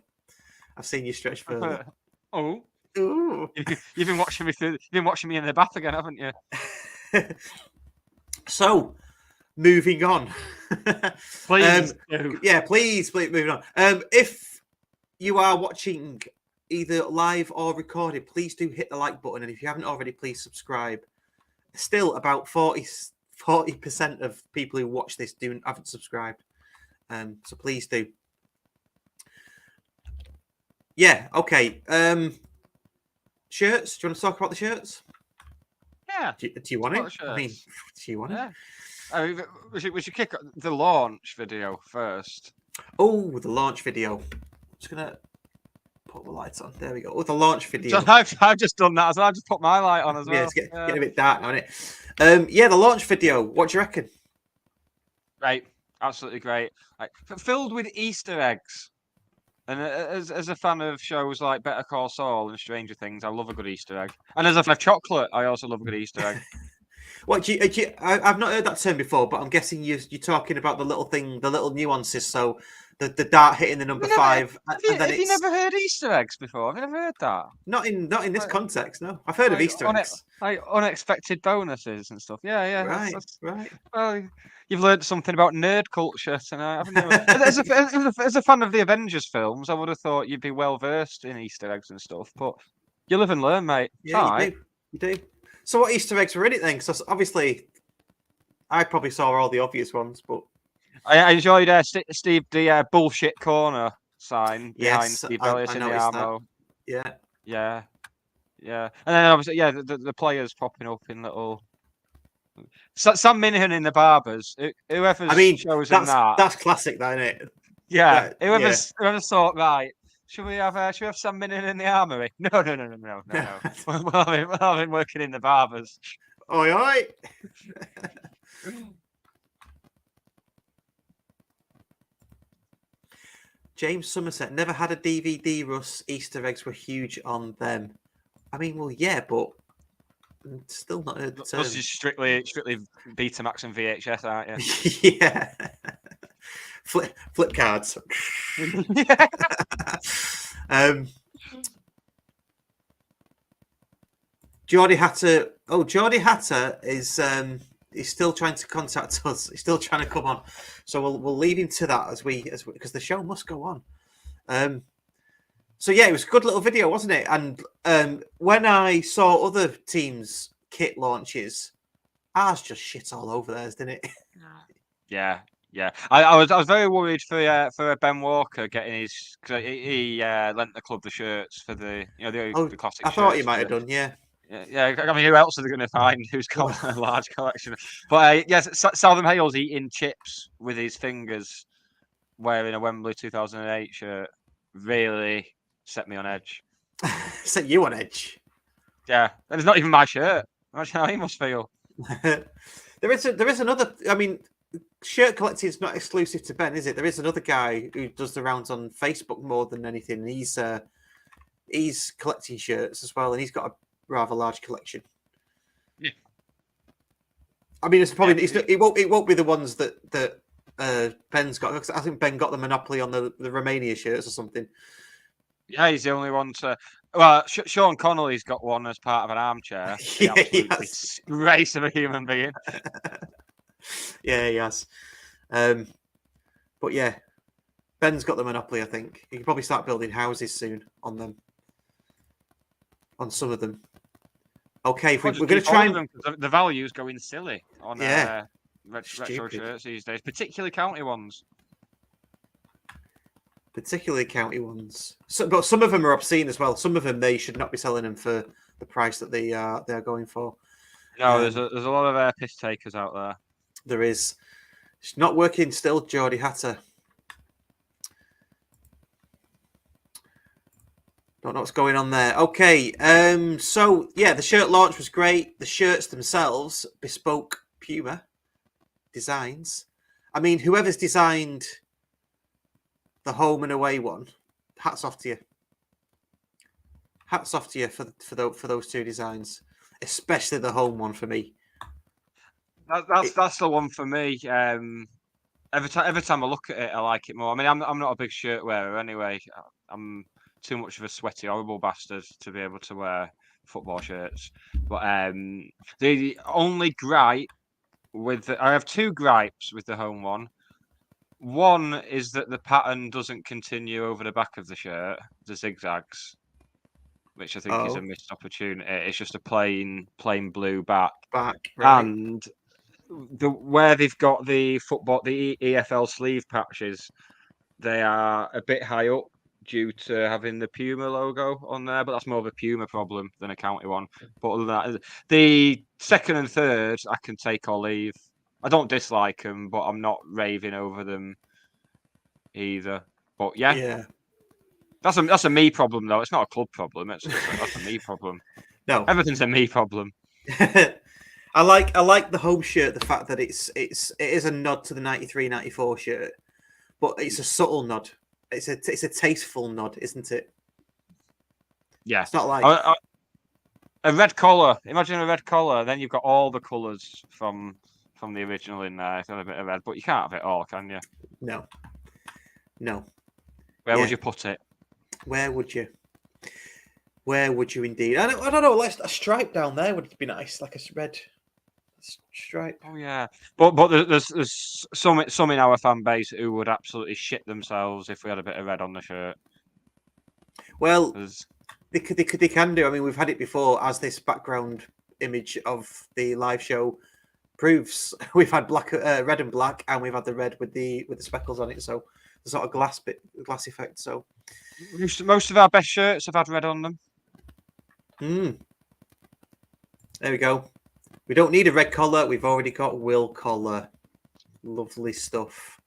Oh. Ooh. You've been watching me in the bath again, haven't you? So, moving on. Please. Please, moving on. If you are watching either live or recorded, please do hit the like button. And if you haven't already, please subscribe. Still, about 40% of people who watch this haven't subscribed. So please do. Yeah, okay. Shirts. Do you want to talk about the shirts? Yeah. Do you want it? I mean, do you want it? I mean, we should kick the launch video first. Oh, the launch video. I'm just gonna put the lights on. There we go. Oh, the launch video. So I've just done that as well. I've just put my light on as well. Yeah, it's getting a bit dark now, isn't it? Yeah, the launch video. What do you reckon? Great. Absolutely great. Filled with Easter eggs. And as a fan of shows like Better Call Saul and Stranger Things, I love a good Easter egg. And as a fan of chocolate, I also love a good Easter egg. What I've not heard that term before, but I'm guessing you're talking about the little nuances. So the dart hitting the number 5. Have you never heard Easter eggs before? Have you never heard that? Not in this context. No, I've heard of Easter eggs. Like unexpected bonuses and stuff. Yeah. Right. Well, you've learned something about nerd culture tonight, haven't you? as a fan of the Avengers films, I would have thought you'd be well versed in Easter eggs and stuff. But you live and learn, mate. Yeah, you do. So what Easter eggs were in it then? So obviously, I probably saw all the obvious ones, but I enjoyed Steve the bullshit corner sign behind Yes, Steve I Ellis in the noticed that. armo. Yeah. Yeah, yeah, and then obviously, yeah, the players popping up in little. Sam Minihan in the Barbers. Whoever's I mean, chosen that. that's classic, that, isn't it? Yeah, Yeah. whoever's thought right. Should we have Sam Minihan in the armory? No. We'll have him working in the Barbers. Oi, oi. James Somerset never had a DVD. Russ, Easter eggs were huge on them. I mean, well, yeah, but I'm still not heard the term. This is strictly Betamax and VHS, aren't you? Yeah. Flip cards. Geordie Hatter. Oh, Geordie Hatter is he's still trying to contact us. He's still trying to come on. So we'll leave him to that as we because the show must go on. So yeah, it was a good little video, wasn't it? And when I saw other teams' kit launches, ours just shit all over theirs, didn't it? Yeah. I was very worried for Ben Walker getting his because he lent the club the shirts for the the classic. I thought he shirts might have done, yeah. Yeah. I mean, who else are they going to find who's got a large collection? But yes, Southern Hale's eating chips with his fingers, wearing a Wembley 2008 shirt, really set me on edge. Set you on edge. Yeah, and it's not even my shirt. Imagine how he must feel. There is another. I mean, shirt collecting is not exclusive to Ben, is it? There is another guy who does the rounds on Facebook more than anything. He's collecting shirts as well, and he's got a rather large collection. Yeah. I mean, it's probably it won't be the ones that Ben's got. Because I think Ben got the monopoly on the Romania shirts or something. Yeah, he's the only one to. Well, Sean Connolly's got one as part of an armchair. Yeah, he has. Disgrace of a human being. Yeah, he has. But yeah, Ben's got the monopoly. I think he can probably start building houses soon on them. On some of them. Okay, we're going to try and the value's going silly on retro Stupid. shirts these days, particularly county ones. Particularly county ones. So, but some of them are obscene as well. Some of them they should not be selling them for the price that they are going for. No, there's a lot of piss takers out there. There is. It's not working still, Geordie Hatter. Don't know what's going on there. Okay, so yeah, the shirt launch was great. The shirts themselves, bespoke Puma designs. I mean, whoever's designed the home and away one, hats off to you. Hats off to you for those two designs, especially the home one for me. That's the one for me. Every time I look at it, I like it more. I mean, I'm not a big shirt wearer anyway. I'm too much of a sweaty, horrible bastard to be able to wear football shirts. But the only gripe I have two gripes with the home one. One is that the pattern doesn't continue over the back of the shirt, the zigzags, which I think is a missed opportunity. It's just a plain blue back. Right. And where they've got the EFL sleeve patches, they are a bit high up due to having the Puma logo on there, but that's more of a Puma problem than a county one. But other than that, the second and third, I can take or leave. I don't dislike them, but I'm not raving over them either. But yeah. That's a me problem though. It's not a club problem. That's a me problem. No, everything's a me problem. I like the home shirt. The fact that it is a nod to the 93-94 shirt, but it's a subtle nod. It's a tasteful nod, isn't it? Yeah, it's not like a red collar. Imagine a red collar. Then you've got all the colours from the original in there. It's got a bit of red, but you can't have it all, can you? No. Where would you put it? Where would you? Where would you indeed? I don't know. A stripe down there would be nice, like a red stripe. Oh yeah, but there's some in our fan base who would absolutely shit themselves if we had a bit of red on the shirt. Well, they can do. I mean, we've had it before as this background image of the live show proves we've had black, red and black, and we've had the red with the speckles on it. So the sort of glass effect. So Most of our best shirts have had red on them. There we go. We don't need a red collar. We've already got Will collar. Lovely stuff.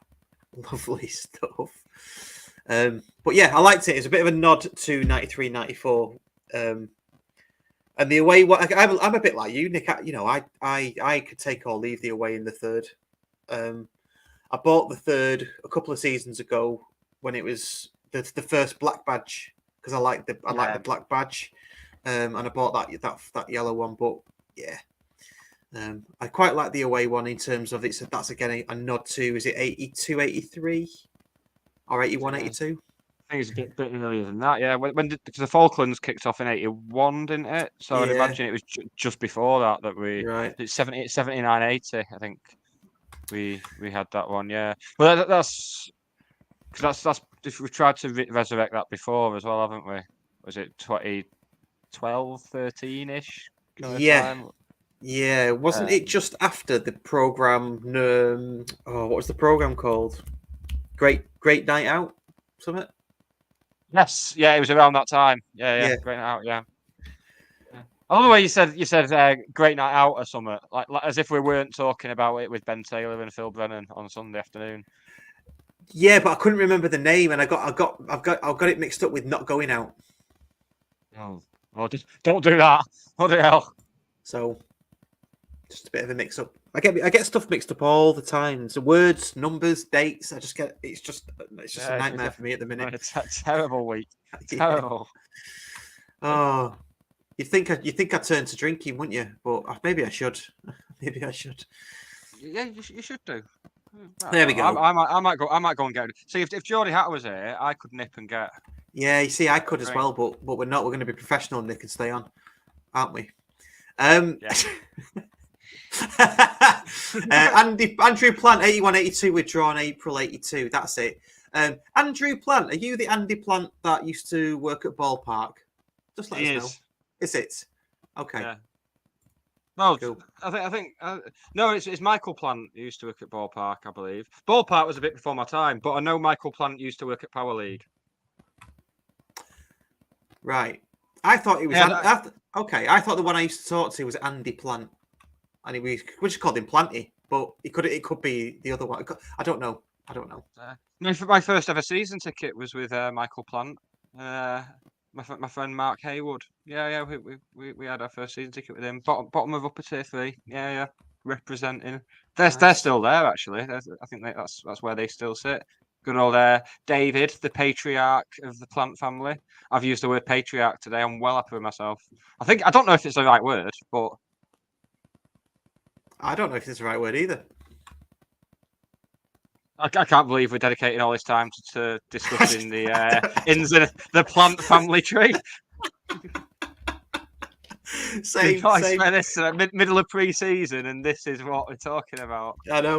Lovely stuff. But yeah, I liked it. It's a bit of a nod to 93, 94. And the away, I'm a bit like you, Nick. I could take or leave the away in the third. I bought the third a couple of seasons ago when it was the first black badge because I like the black badge, and I bought that yellow one. But yeah, I quite like the away one in terms of that's again a nod to, is it 82, 83 or 81, 82? I think it's a bit earlier than that. Yeah, because the Falklands kicked off in 81, didn't it? So I'd imagine it was just before that we. Right. It's 79, 80. I think we had that one. Yeah. Well, that's we've tried to resurrect that before as well, haven't we? Was it 2012, 13-ish? Yeah. Wasn't it just after the program? What was the program called? Great Night Out, something. Yes, yeah, it was around that time. Yeah. Great Night Out, yeah. I love the way you said Great Night Out or something, like as if we weren't talking about it with Ben Taylor and Phil Brennan on Sunday afternoon. Yeah, but I couldn't remember the name, and I've got it mixed up with Not Going Out. Oh, well, just don't do that. What the hell? So, just a bit of a mix-up. I get stuff mixed up all the time. So words, numbers, dates. It's just a nightmare for me at the minute. It's a terrible week. Terrible. Oh, you think I'd turn to drinking, wouldn't you? But maybe I should. Maybe I should. Yeah, you should do. There we go. I might go and get it. See, if Geordie Hatter was here, I could nip and get. Yeah, you see, I could as well, but we're not. We're going to be professional, Nick, and stay on, aren't we? Yeah. Andrew Plant, 81, 82, withdrawn April 82. That's it. Andrew Plant, are you the Andy Plant that used to work at Ballpark? Just let us know. Is it? Okay. Yeah. No, cool. I think no, it's Michael Plant who used to work at Ballpark, I believe. Ballpark was a bit before my time, but I know Michael Plant used to work at Power League. Right. I thought it was. Yeah, I thought the one I used to talk to was Andy Plant, and we just called him Planty, but it could be the other one. I don't know. My first ever season ticket was with Michael Plant. My friend Mark Haywood. Yeah. We had our first season ticket with him. Bottom of upper tier 3. Yeah. Representing. They're still there actually. I think that's where they still sit. Good old David, the patriarch of the Plant family. I've used the word patriarch today. I'm well happy with myself. I don't know if it's the right word, but I don't know if it's the right word either. I can't believe we're dedicating all this time to discussing the ins and the Plant family tree. Same. This middle of pre-season, and this is what we're talking about. I know.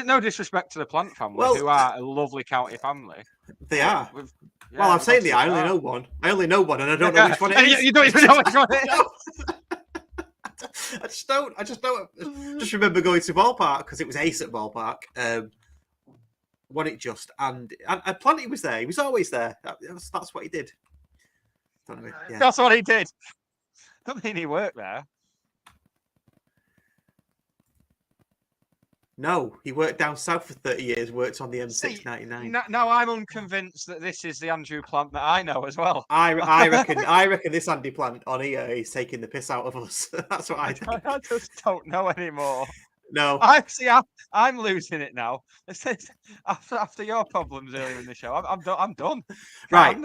No disrespect to the Plant family, who are a lovely county family. They are. I'm saying I only know one. I only know one, and I don't know which one it is. You don't even know which one it is. I just don't. Just remember going to Ballpark because it was Ace at Ballpark. Won it just, and Planty was there. He was always there. That's what he did. Don't know, yeah. That's what he did. Don't mean he worked there. No, he worked down south for 30 years. Worked on the M699. Now I'm unconvinced that this is the Andrew Plant that I know as well. I reckon this Andy Plant on here is taking the piss out of us. That's what I think. I just don't know anymore. No, I'm losing it now. After your problems earlier in the show, I'm done. Right.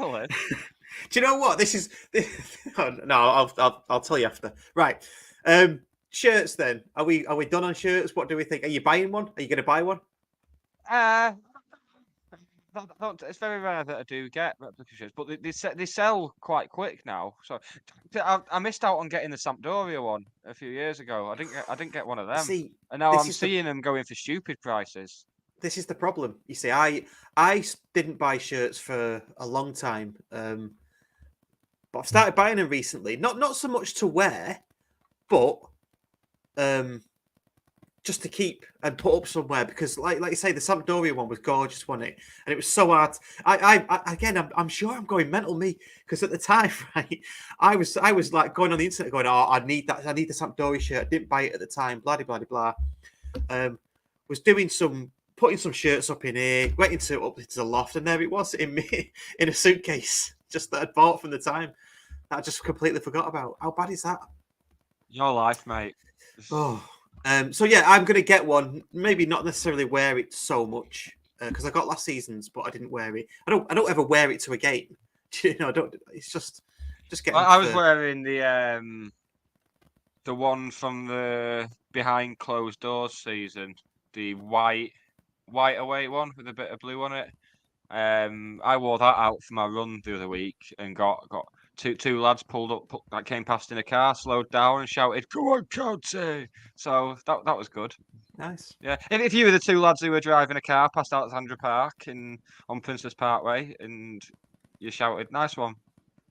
Do you know what? No, I'll tell you after. Right. Shirts then. Are we done on shirts? What do we think? Are you buying one? Are you going to buy one? It's very rare that I do get replica shirts, but they sell quite quick now. So I missed out on getting the Sampdoria one a few years ago. I didn't get one of them. See, and now I'm seeing them going for stupid prices. This is the problem. You see, I didn't buy shirts for a long time, but I've started buying them recently. Not so much to wear, but just to keep and put up somewhere because, like you say, the Sampdoria one was gorgeous, wasn't it? And it was so hard. I'm sure I'm going mental me because at the time, right, I was like going on the internet going, oh, I need that. I need the Sampdoria shirt. I didn't buy it at the time. Blah blah blah blah. Was putting some shirts up in here, went up into the loft, and there it was in a suitcase, just that I'd bought from the time. That I just completely forgot about. How bad is that? Your life, mate. Oh, so yeah, I'm gonna get one. Maybe not necessarily wear it so much because I got last season's, but I didn't wear it. I don't ever wear it to a game. You know, I don't. It's just getting. I was wearing the one from the behind closed doors season, the white away one with a bit of blue on it. I wore that out for my run the other week and got two lads pulled up that came past in a car, slowed down and shouted, "Go on, County!" So that was good. Nice. Yeah, if you were the two lads who were driving a car past Alexandra Park on Princess Parkway and you shouted, "Nice one."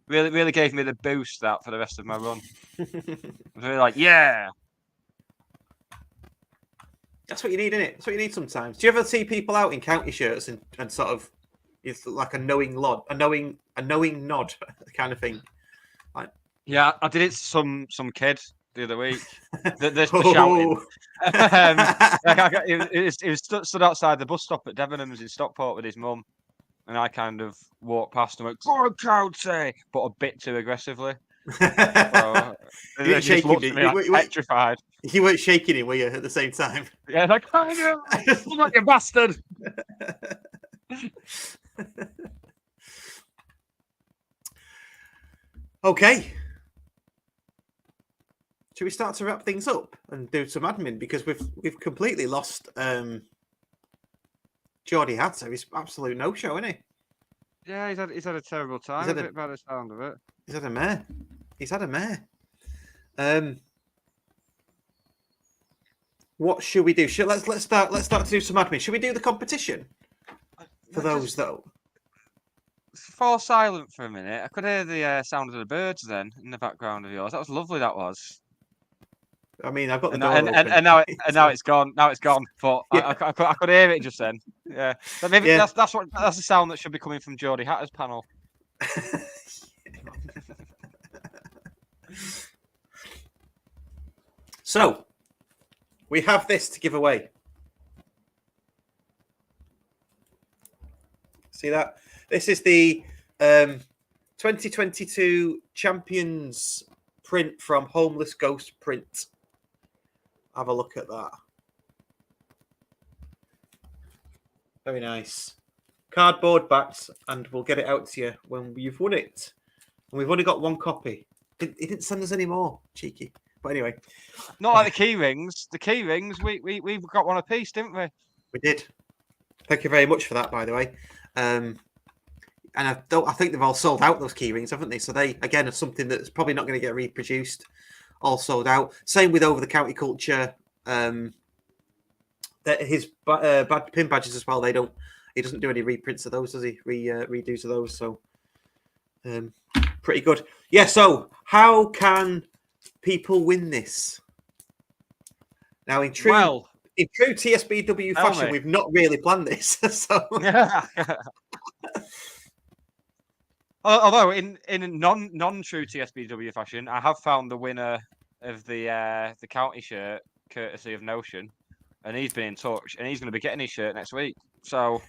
Really gave me the boost that for the rest of my run. I was really like, yeah. That's what you need, isn't it? That's what you need sometimes. Do you ever see people out in county shirts and sort of it's like a knowing nod kind of thing? Like, Yeah, I did it to some kid the other week. They're shouting. He was stood outside the bus stop at Debenhams in Stockport with his mum, and I kind of walked past him and went, "Go on, County!" but a bit too aggressively. So, you weren't shaking looked at me like petrified. You weren't shaking him, were you, at the same time? Yeah, like, look, you bastard. Okay. Should we start to wrap things up and do some admin because we've completely lost Geordie Hatter. He's absolute no show, isn't he? Yeah, he's had a terrible time. A bit by the sound of it. He's had a mare. What should we do? Let's start to do some admin. Should we do the competition for those though? Fall silent for a minute. I could hear the sound of the birds then in the background of yours. That was lovely. That was. I mean, I've got the door open. And now it's gone. Now it's gone. But yeah. I could hear it just then. Yeah. But maybe that's the sound that should be coming from Geordie Hatter's panel. So, we have this to give away. See that? This is the 2022 Champions print from Homeless Ghost Print. Have a look at that. Very nice. Cardboard backs, and we'll get it out to you when you've won it. And we've only got one copy. He didn't send us any more. Cheeky. But anyway. Not like the key rings. The key rings, we've got one apiece, didn't we? We did. Thank you very much for that, by the way. And I think they've all sold out, those key rings, haven't they? So they, again, are something that's probably not going to get reproduced. All sold out. Same with Over the County Culture. His pin badges as well. He doesn't do any reprints of those, does he? Redos of those. So pretty good. Yeah. So how can people win this? Now, in true TSBW fashion, we've not really planned this. So. Although in non-true TSBW fashion, I have found the winner of the county shirt, courtesy of Notion, and he's been in touch, and he's going to be getting his shirt next week. So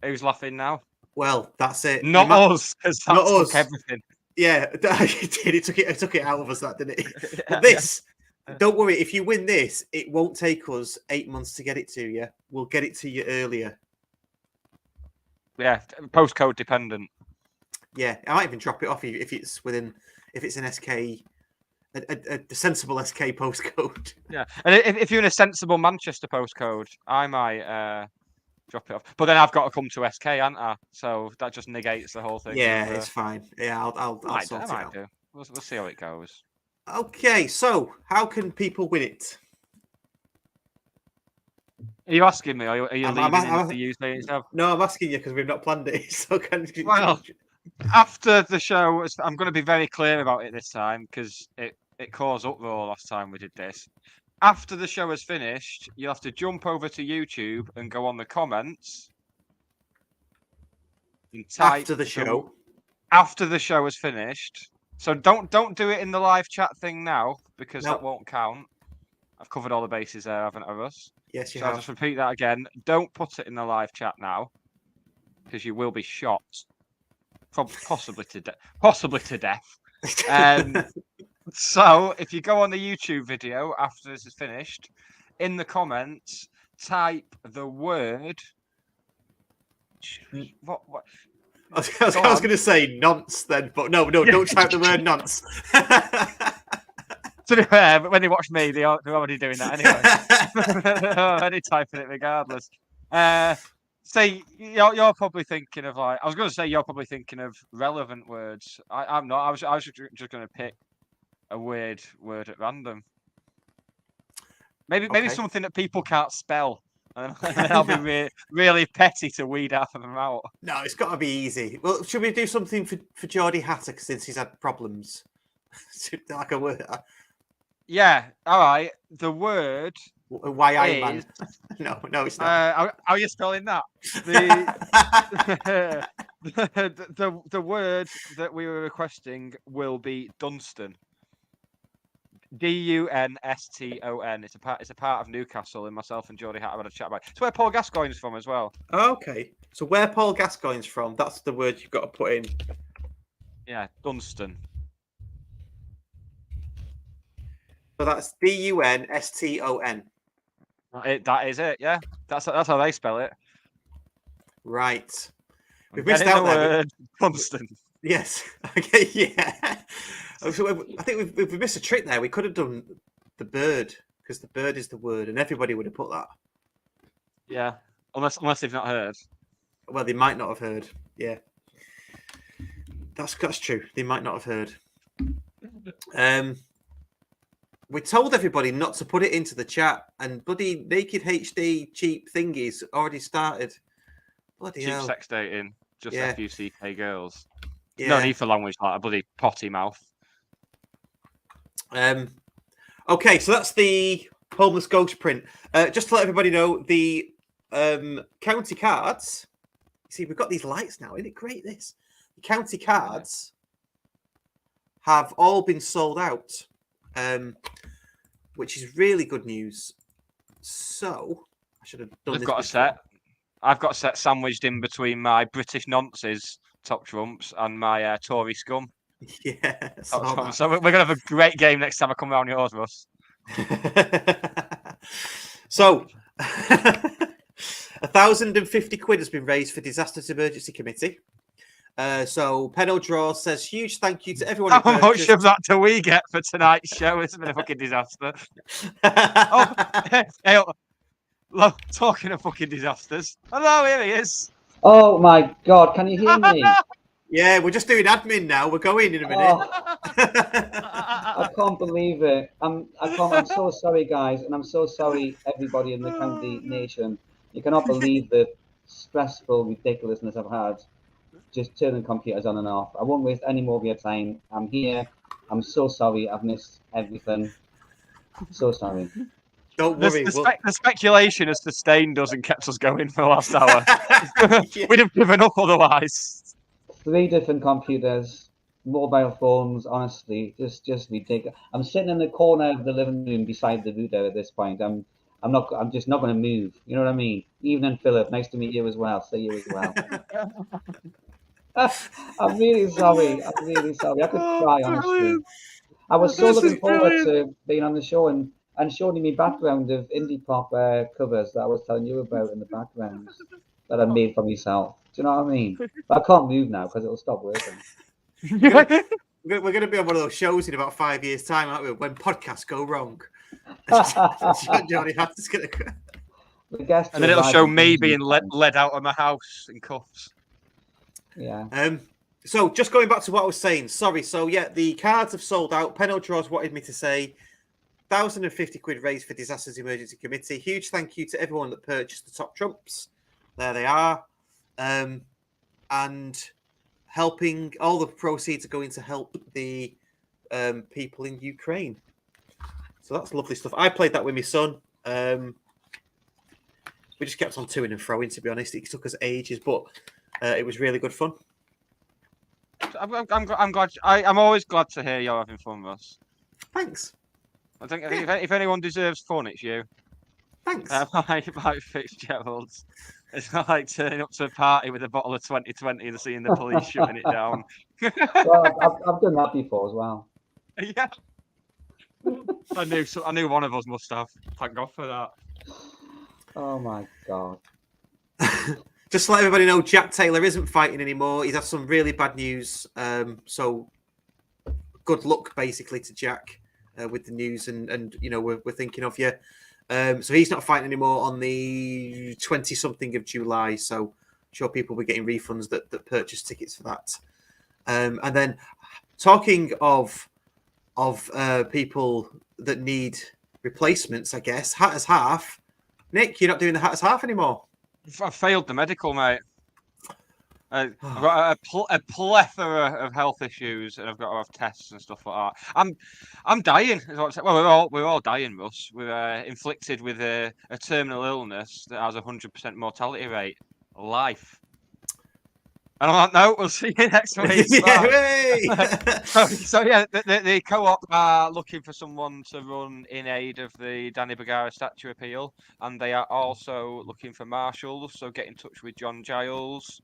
who's laughing now? Well, that's it. Not us, because that took everything. Yeah, it took it out of us, that didn't it? But this, don't worry. If you win this, it won't take us 8 months to get it to you. We'll get it to you earlier. Yeah, postcode dependent. Yeah, I might even drop it off if it's an SK, a sensible SK postcode. Yeah, and if you're in a sensible Manchester postcode, I might drop it off. But then I've got to come to SK, haven't I? So that just negates the whole thing. Yeah, it's fine. Yeah, I'll sort it out. We'll see how it goes. Okay, so how can people win it? Are you asking me? Or are you leaving to use it yourself? No, I'm asking you because we've not planned it. So well, after the show, I'm going to be very clear about it this time because it caused uproar last time we did this. after the show is finished, you'll have to jump over to YouTube and go on the comments. And type After the show. After the show is finished. So don't do it in the live chat thing now, because Nope. that won't count. I've covered all the bases there, haven't I, Russ? Yes, you So I'll have. just repeat that again. Don't put it in the live chat now, because you will be shot. Possibly to death. So if you go on the YouTube video after this is finished, in the comments, type the word. What? I was going to say nonce then, but no, don't type the word nonce. To be fair, when they watch me, they're already doing that anyway. They're already typing it regardless. Say you're probably thinking of I was going to say you're probably thinking of relevant words. I'm not. I was just going to pick a weird word at random. Maybe something that people can't spell, and then I'll be really petty to weed half of them out. No, it's got to be easy. Well, should we do something for Geordie Hatter since he's had problems? Like a word. Yeah. All right. The word. Why I man? No, it's not. How are you spelling that? The word that we were requesting will be Dunston. Dunston. It's a part of Newcastle, and myself and Geordie Hatter had a chat about. It's where Paul Gascoigne's from as well. Okay, so where Paul Gascoigne's from, that's the word you've got to put in. Yeah, Dunston. So that's Dunston. That is it. Yeah, that's how they spell it. Right. We've Get missed in out the there. word Dunston. Yes. Okay. Yeah. So I think we've missed a trick there. We could have done the bird because the bird is the word, and everybody would have put that. Yeah, unless they've not heard. Well, they might not have heard. Yeah. That's true. They might not have heard. We told everybody not to put it into the chat, and bloody naked HD cheap thingies already started. Bloody Cheap hell. sex dating, just Yeah. FUCK girls. Yeah. No need for language like a bloody potty mouth. Okay, so that's the homeless ghost print. Just to let everybody know, the county cards. See, we've got these lights now. Isn't it great? This the county cards have all been sold out. Which is really good news. So I should have done. I've got a set. I've got a set sandwiched in between my British nonces top trumps and my Tory scum. Yeah. Top trumps. So we're gonna have a great game next time I come round yours, Russ. So 1,050 quid has been raised for Disasters Emergency Committee. So Penno Draw says huge thank you to everyone. How much of that do we get for tonight's show? It's been a fucking disaster. Hey, look, talking of fucking disasters. Hello, here he is. Oh my God, can you hear me? Yeah, we're just doing admin now. We're going in a minute. I can't believe it. I'm so sorry, guys, and I'm so sorry, everybody in the county nation. You cannot believe the stressful ridiculousness I've had. Just turning computers on and off. I won't waste any more of your time. I'm here. I'm so sorry. I've missed everything. So sorry. Don't worry. The speculation has sustained us and kept us going for the last hour. Yeah. We'd have given up otherwise. 3 different computers, mobile phones. Honestly, just ridiculous. I'm sitting in the corner of the living room beside the router at this point. I'm just not going to move. You know what I mean? Evening, Philip. Nice to meet you as well. See you as well. I'm really sorry. I could cry, honestly. I was so looking forward to being on the show and showing me background of indie pop covers that I was telling you about in the background that I made for myself. Do you know what I mean? But I can't move now because it'll stop working. We're going to be on one of those shows in about 5 years' time, aren't we? When podcasts go wrong. Johnny Hatter's going to... And then it'll show me being led out of my house in cuffs. Yeah. So just going back to what I was saying, sorry. So yeah, the cards have sold out. Penno Draws wanted me to say 1,050 quid raised for Disasters Emergency Committee. Huge thank you to everyone that purchased the top trumps. There they are. And helping, all the proceeds are going to help the people in Ukraine So that's lovely stuff. I played that with my son. We just kept on toing and throwing, to be honest. It took us ages, but it was really good fun. I'm glad. I'm always glad to hear you're having fun, Russ. Thanks. I think if anyone deserves fun, it's you. Thanks. Like Fitzgerald's. It's not like turning up to a party with a bottle of 2020 and seeing the police shutting it down. Well, I've done that before as well. Yeah. I knew one of us must have. Thank God for that. Oh my God. Just to let everybody know, Jack Taylor isn't fighting anymore. He's had some really bad news. So good luck, basically, to Jack with the news. And you know, we're thinking of you. So he's not fighting anymore on the 20-something of July. So I'm sure people will be getting refunds that purchase tickets for that. And then talking of people that need replacements, I guess, Hatter's Half. Nick, you're not doing the Hatter's Half anymore. I failed the medical, mate. I've got a plethora of health issues, and I've got to have tests and stuff like that. I'm dying. Well, we're all dying, Russ. We're inflicted with a terminal illness that has a 100% mortality rate. Life. And on that note, we'll see you next week. So yeah, the co-op are looking for someone to run in aid of the Danny Bagara statue appeal, and they are also looking for marshals. So get in touch with John Giles.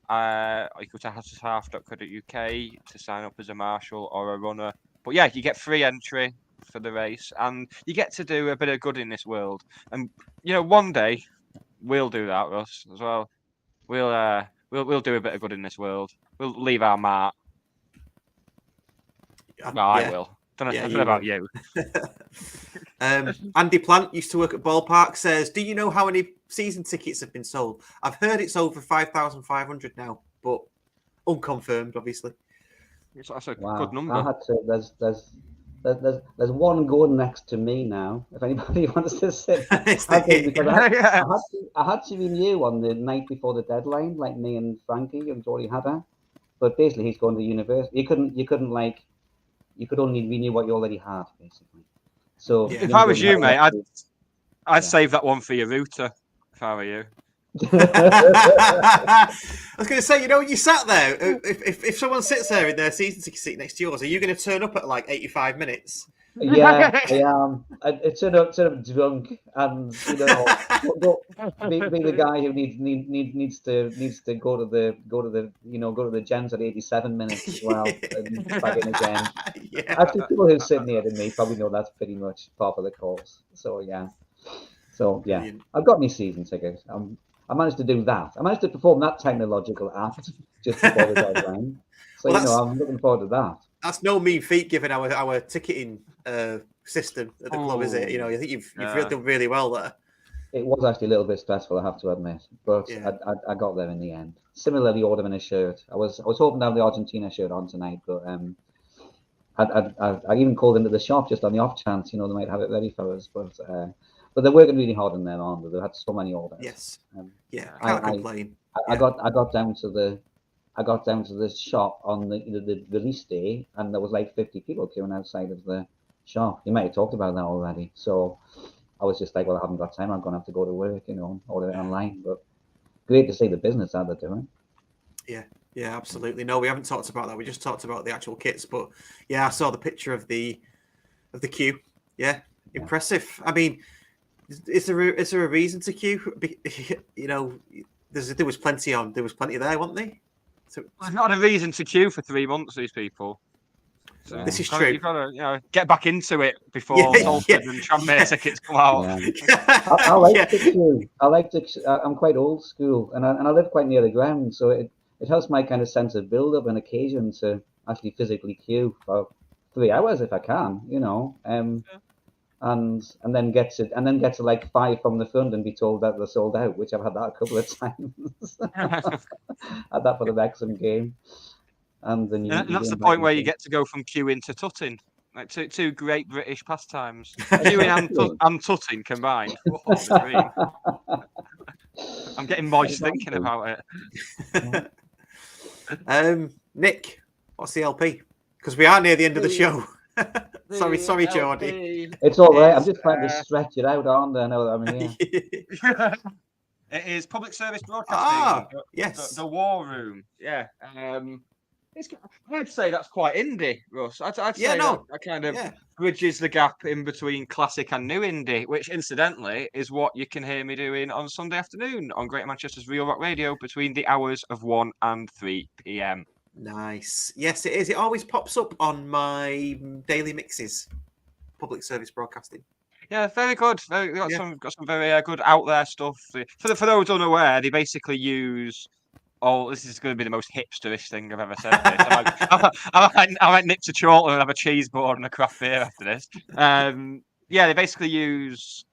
You go to hattershalf.co.uk to sign up as a marshal or a runner. But yeah, you get free entry for the race, and you get to do a bit of good in this world. And you know, one day we'll do that, Russ, as well. We'll do a bit of good in this world. We'll leave our mark. Well, I will. Don't know about you. Andy Plant used to work at Ballpark. Says, "Do you know how many season tickets have been sold? I've heard it's over 5,500 now, but unconfirmed, obviously." That's a good number. I had to. There's one going next to me now. If anybody wants to sit, I had to renew on the night before the deadline, like me and Frankie and Geordie Hadder. But basically, he's going to university. You could only renew what you already had, basically. So if I was you, mate, I'd save that one for your router. If I were you. I was going to say, you know, when you sat there, if someone sits there in their season ticket seat next to yours, are you going to turn up at like 85 minutes? Yeah, I am. It's sort of drunk, and you know, be the guy who needs to go to the gents at 87 minutes as well, and back in again. Yeah. Actually, people who sit near to me probably know that's pretty much part of the course. So yeah, Brilliant. I've got my season ticket. I managed to do that. I managed to perform that technological act just before the deadline. So I'm looking forward to that. That's no mean feat given our ticketing system at the club, is it? You know, I think you've done really well there. It was actually a little bit stressful, I have to admit, but I got there in the end. Similarly, ordering a shirt. I was hoping to have the Argentina shirt on tonight, but I even called into the shop just on the off chance, they might have it ready for us, but they're working really hard on their arm. They've had so many orders. Yes. Can't complain. I got down to the shop on the release day, and there was like 50 people queuing outside of the shop. You might have talked about that already. So I was just like, well, I haven't got time. I'm going to have to go to work, order it online. But great to see the business that they're doing. Yeah, absolutely. No, we haven't talked about that. We just talked about the actual kits. But yeah, I saw the picture of the queue. Yeah, impressive. I mean, is there a reason to queue? There was plenty on. There was plenty there, wasn't there? So there's not a reason to queue for 3 months. These people. So this is true. You've got to, get back into it before Salford and Tranmere tickets come out. Yeah. I like to queue. I'm quite old school, and I live quite near the ground, so it helps my kind of sense of build-up and occasion to actually physically queue for 3 hours if I can, and then get to like 5 from the front and be told that they're sold out, which I've had that a couple of times. Had that for the Wrexham game. And then that's the point where you get to go from queuing to tutting. Like two great British pastimes. Queuing and tutting combined. I'm getting moist thinking about it. Nick, what's the LP? Because we are near the end of the show. Sorry, The Geordie. LP It's all right. I'm is, just trying to stretch it out, aren't I? Now that I'm here. It is public service broadcasting. Ah, the, yes. the War Room. Yeah. I'd say that's quite indie, Russ. I'd Yeah, say no. that kind of Yeah. bridges the gap in between classic and new indie, which incidentally is what you can hear me doing on Sunday afternoon on Greater Manchester's Real Rock Radio between the hours of 1 and 3 p.m. Nice. Yes, it is. It always pops up on my daily mixes. Public service broadcasting. Yeah, very good. Got Yeah. some very good out there stuff. For those unaware, they basically use. Oh, this is going to be the most hipsterish thing I've ever said. This. I might nip to Chorlton and have a cheese board and a craft beer after this. Yeah, they basically use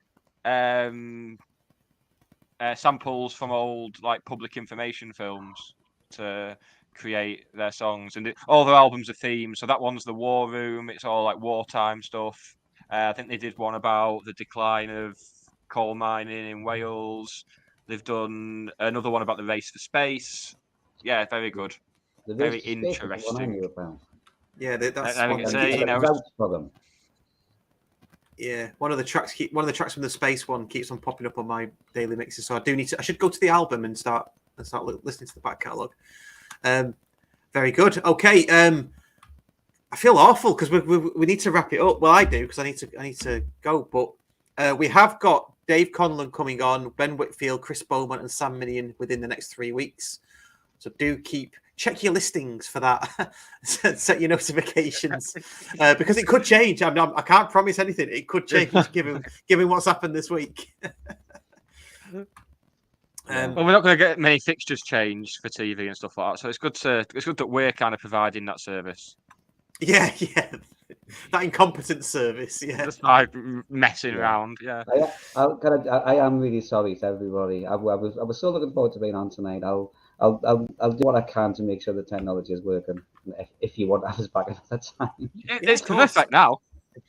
samples from old like public information films to create their songs, and all their albums are themed. So that one's the War Room. It's all like wartime stuff. I think they did one about the decline of coal mining in Wales. They've done another one about the race for space. Yeah, very good. The Very race to space is the one I interesting. knew about. Yeah, that's I one can that say, keeps you know, Vouch for them. Yeah, one of the tracks from the space one keeps on popping up on my daily mixes. So I should go to the album and start listening to the back catalogue. Very good. Okay. I feel awful because we need to wrap it up. Well, I do because I need to go. But we have got Dave Conlon coming on, Ben Whitfield, Chris Beaumont, and Sam Minion within the next 3 weeks. So do check your listings for that. Set your notifications because it could change. I can't promise anything. It could change given what's happened this week. Well, we're not going to get many fixtures changed for TV and stuff like that. So it's good that we're kind of providing that service. Yeah, that incompetent service. Yeah, just like messing around. Yeah, I am really sorry to everybody. I was so looking forward to being on tonight. I'll do what I can to make sure the technology is working. If you want to have us back another time, it's perfect now.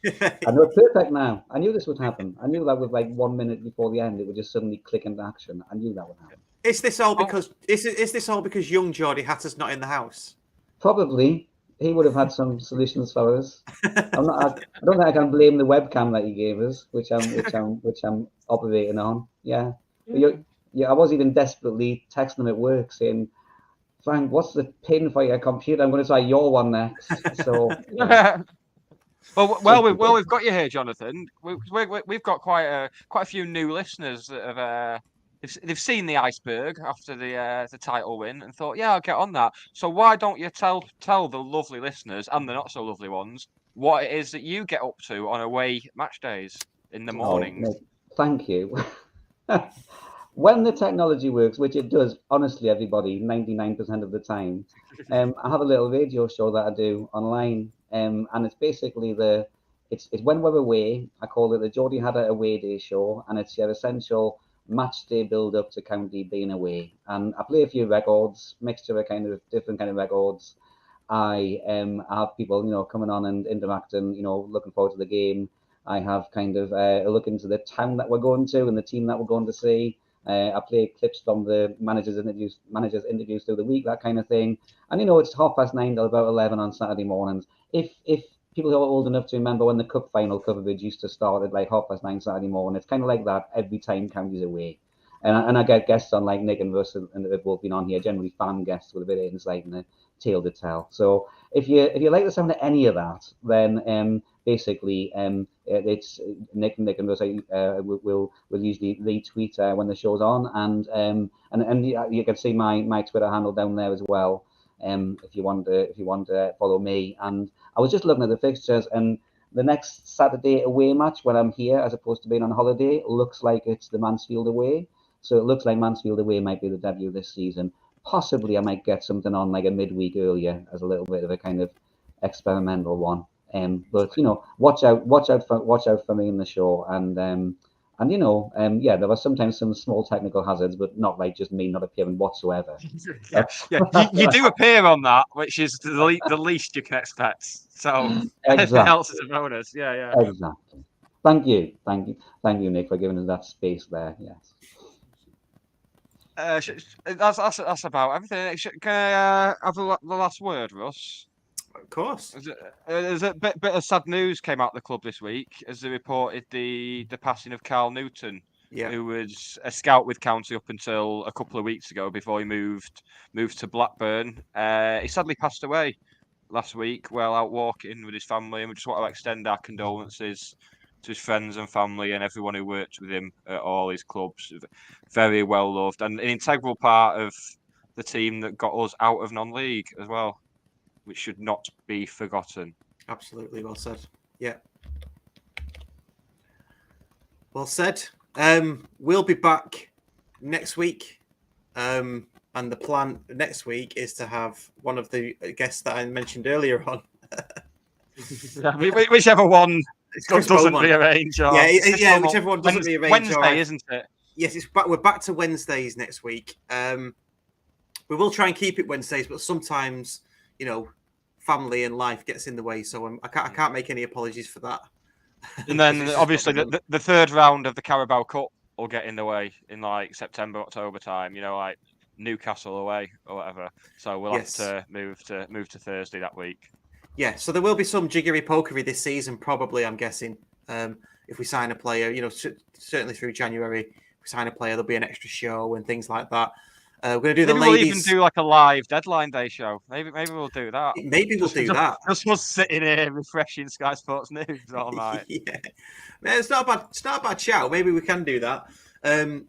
I know it's perfect now. I knew this would happen. I knew that with like 1 minute before the end, it would just suddenly click into action. I knew that would happen. Is this all because young Geordie Hatter's not in the house? Probably. He would have had some solutions for us. I don't think I can blame the webcam that he gave us, which I'm operating on. Yeah. I was even desperately texting him at work saying, Frank, what's the pin for your computer? I'm going to try your one next. So. Yeah. Well, we've got you here, Jonathan. We've got quite a few new listeners that have they've seen the iceberg after the title win and thought, yeah, I'll get on that. So why don't you tell the lovely listeners and the not so lovely ones what it is that you get up to on away match days in the mornings? No, thank you. When the technology works, which it does, honestly, everybody, 99% of the time, I have a little radio show that I do online, and it's basically it's when we're away. I call it the Geordie Hatter Away Day Show, and it's your essential match day build up to county being away. And I play a few records, mixture of kind of different kind of records. I have people, coming on and interacting, looking forward to the game. I have kind of a look into the town that we're going to and the team that we're going to see. I play clips from the managers interviews through the week, that kind of thing. And it's 9:30 till about 11 on Saturday mornings. If people who are old enough to remember when the cup final coverage used to start at like 9:30 Saturday morning, it's kind of like that every time county's away. And I get guests on like Nick and Russ, and they've both been on here, generally fan guests with a bit of insight and a tale to tell. So if you like the sound of any of that, then basically it's Nick and Russ will usually retweet when the show's on, and you can see my Twitter handle down there as well. If you want to follow me. And I was just looking at the fixtures, and the next Saturday away match when I'm here, as opposed to being on holiday, looks like it's the Mansfield away. So it looks like Mansfield away might be the debut this season. Possibly I might get something on like a midweek earlier as a little bit of a kind of experimental one. But watch out for me in the show, and there are sometimes some small technical hazards, but not like just me not appearing whatsoever. You do appear on that, which is the least you can expect. So anything else is a bonus. Yeah. Exactly. Thank you, Nick, for giving us that space there. Yes. That's about everything. Can I have the last word, Russ? course. There's a bit of sad news came out of the club this week as they reported the passing of Carl Newton, Yeah. who was a scout with County up until a couple of weeks ago before he moved to Blackburn. He sadly passed away last week while out walking with his family, and we just want to extend our condolences to his friends and family and everyone who worked with him at all his clubs. Very well loved and an integral part of the team that got us out of non-league as well, which should not be forgotten. Absolutely, well said. Yeah. Well said. We'll be back next week. And the plan next week is to have one of the guests that I mentioned earlier on. Whichever one Chris doesn't Bowman. rearrange. Or Yeah, whichever one doesn't rearrange. Wednesday, isn't it? Yes, we're back to Wednesdays next week. We will try and keep it Wednesdays, but sometimes, family and life gets in the way, so I can't make any apologies for that. And then obviously the third round of the Carabao Cup will get in the way in like September, October time. Like Newcastle away or whatever. So we'll have to move to Thursday that week. Yeah, so there will be some jiggery pokery this season, probably. I'm guessing if we sign a player, certainly through January, if we sign a player, there'll be an extra show and things like that. We're going to do the ladies. We'll even do like a live deadline day show. Maybe we'll do that. Maybe we'll do that. Just us sitting here refreshing Sky Sports News all night. Yeah, it's not a bad shout. Maybe we can do that.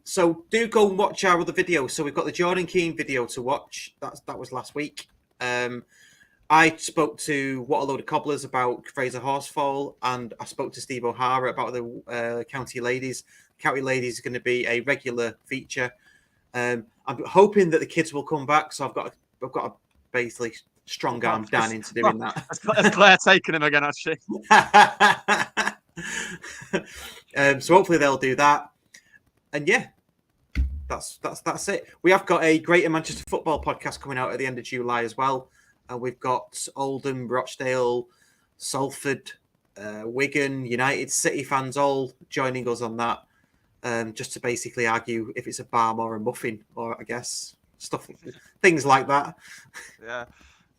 So do go and watch our other videos. So we've got the Jordan Keane video to watch. That was last week. I spoke to What a Load of Cobblers about Fraser Horsfall, and I spoke to Steve O'Hara about the County Ladies. County Ladies is going to be a regular feature. I'm hoping that the kids will come back, so I've got to basically strong arm Dan into doing that. Has Claire taken him again, has she? So hopefully they'll do that, and yeah, that's it. We have got a Greater Manchester Football podcast coming out at the end of July as well, and we've got Oldham, Rochdale, Salford, Wigan, United, City fans all joining us on that. Just to basically argue if it's a balm or a muffin, or I guess things like that.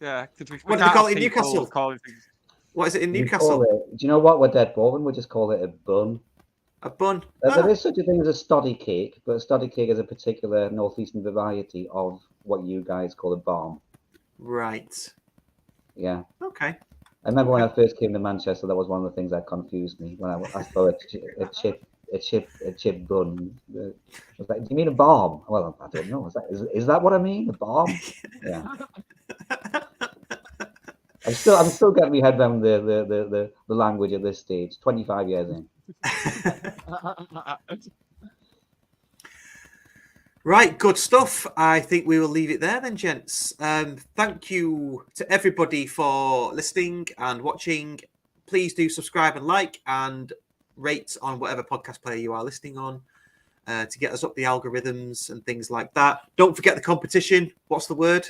Yeah. What do we call it in Newcastle? What is it in Newcastle? Do you know what? We're dead boring. We just call it a bun. A bun. There is such a thing as a stoddy cake, but a stoddy cake is a particular northeastern variety of what you guys call a balm. Right. Yeah. Okay. I remember when I first came to Manchester, that was one of the things that confused me when I saw a chip bun. I was like, do you mean a bomb? Well, I don't know. Is that what I mean? A bomb? Yeah. I'm still getting my head around the language at this stage. 25 years in. Right, good stuff. I think we will leave it there then, gents. Thank you to everybody for listening and watching. Please do subscribe and like and rate on whatever podcast player you are listening on to get us up the algorithms and things like that. Don't forget the competition. What's the word?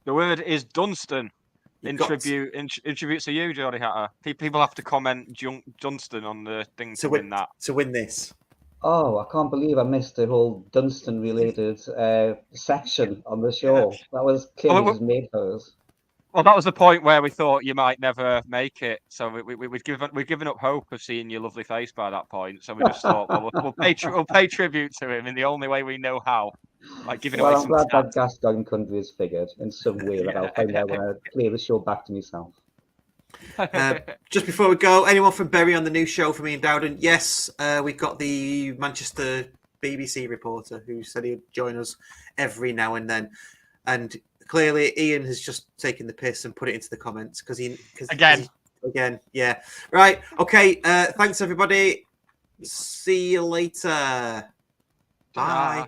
The word is Dunstan. In tribute to you, Geordie Hatter. People have to comment Dunstan on the thing to win that. To win this. Oh, I can't believe I missed the whole Dunstan-related section on the show. That was clearly just made for us. Well, that was the point where we thought you might never make it. So we'd given up hope of seeing your lovely face by that point. So we just thought, well, we'll pay tribute to him in the only way we know how. Like giving away I'm some glad stats. that Gascoigne country is figured in some way that I'll find out when I play the show back to myself. Just before we go, anyone from Bury on the new show for me and Dowden? Yes, we've got the Manchester BBC reporter who said he'd join us every now and then. And clearly Ian has just taken the piss and put it into the comments because again, yeah. Right, okay. Thanks everybody. See you later. Bye.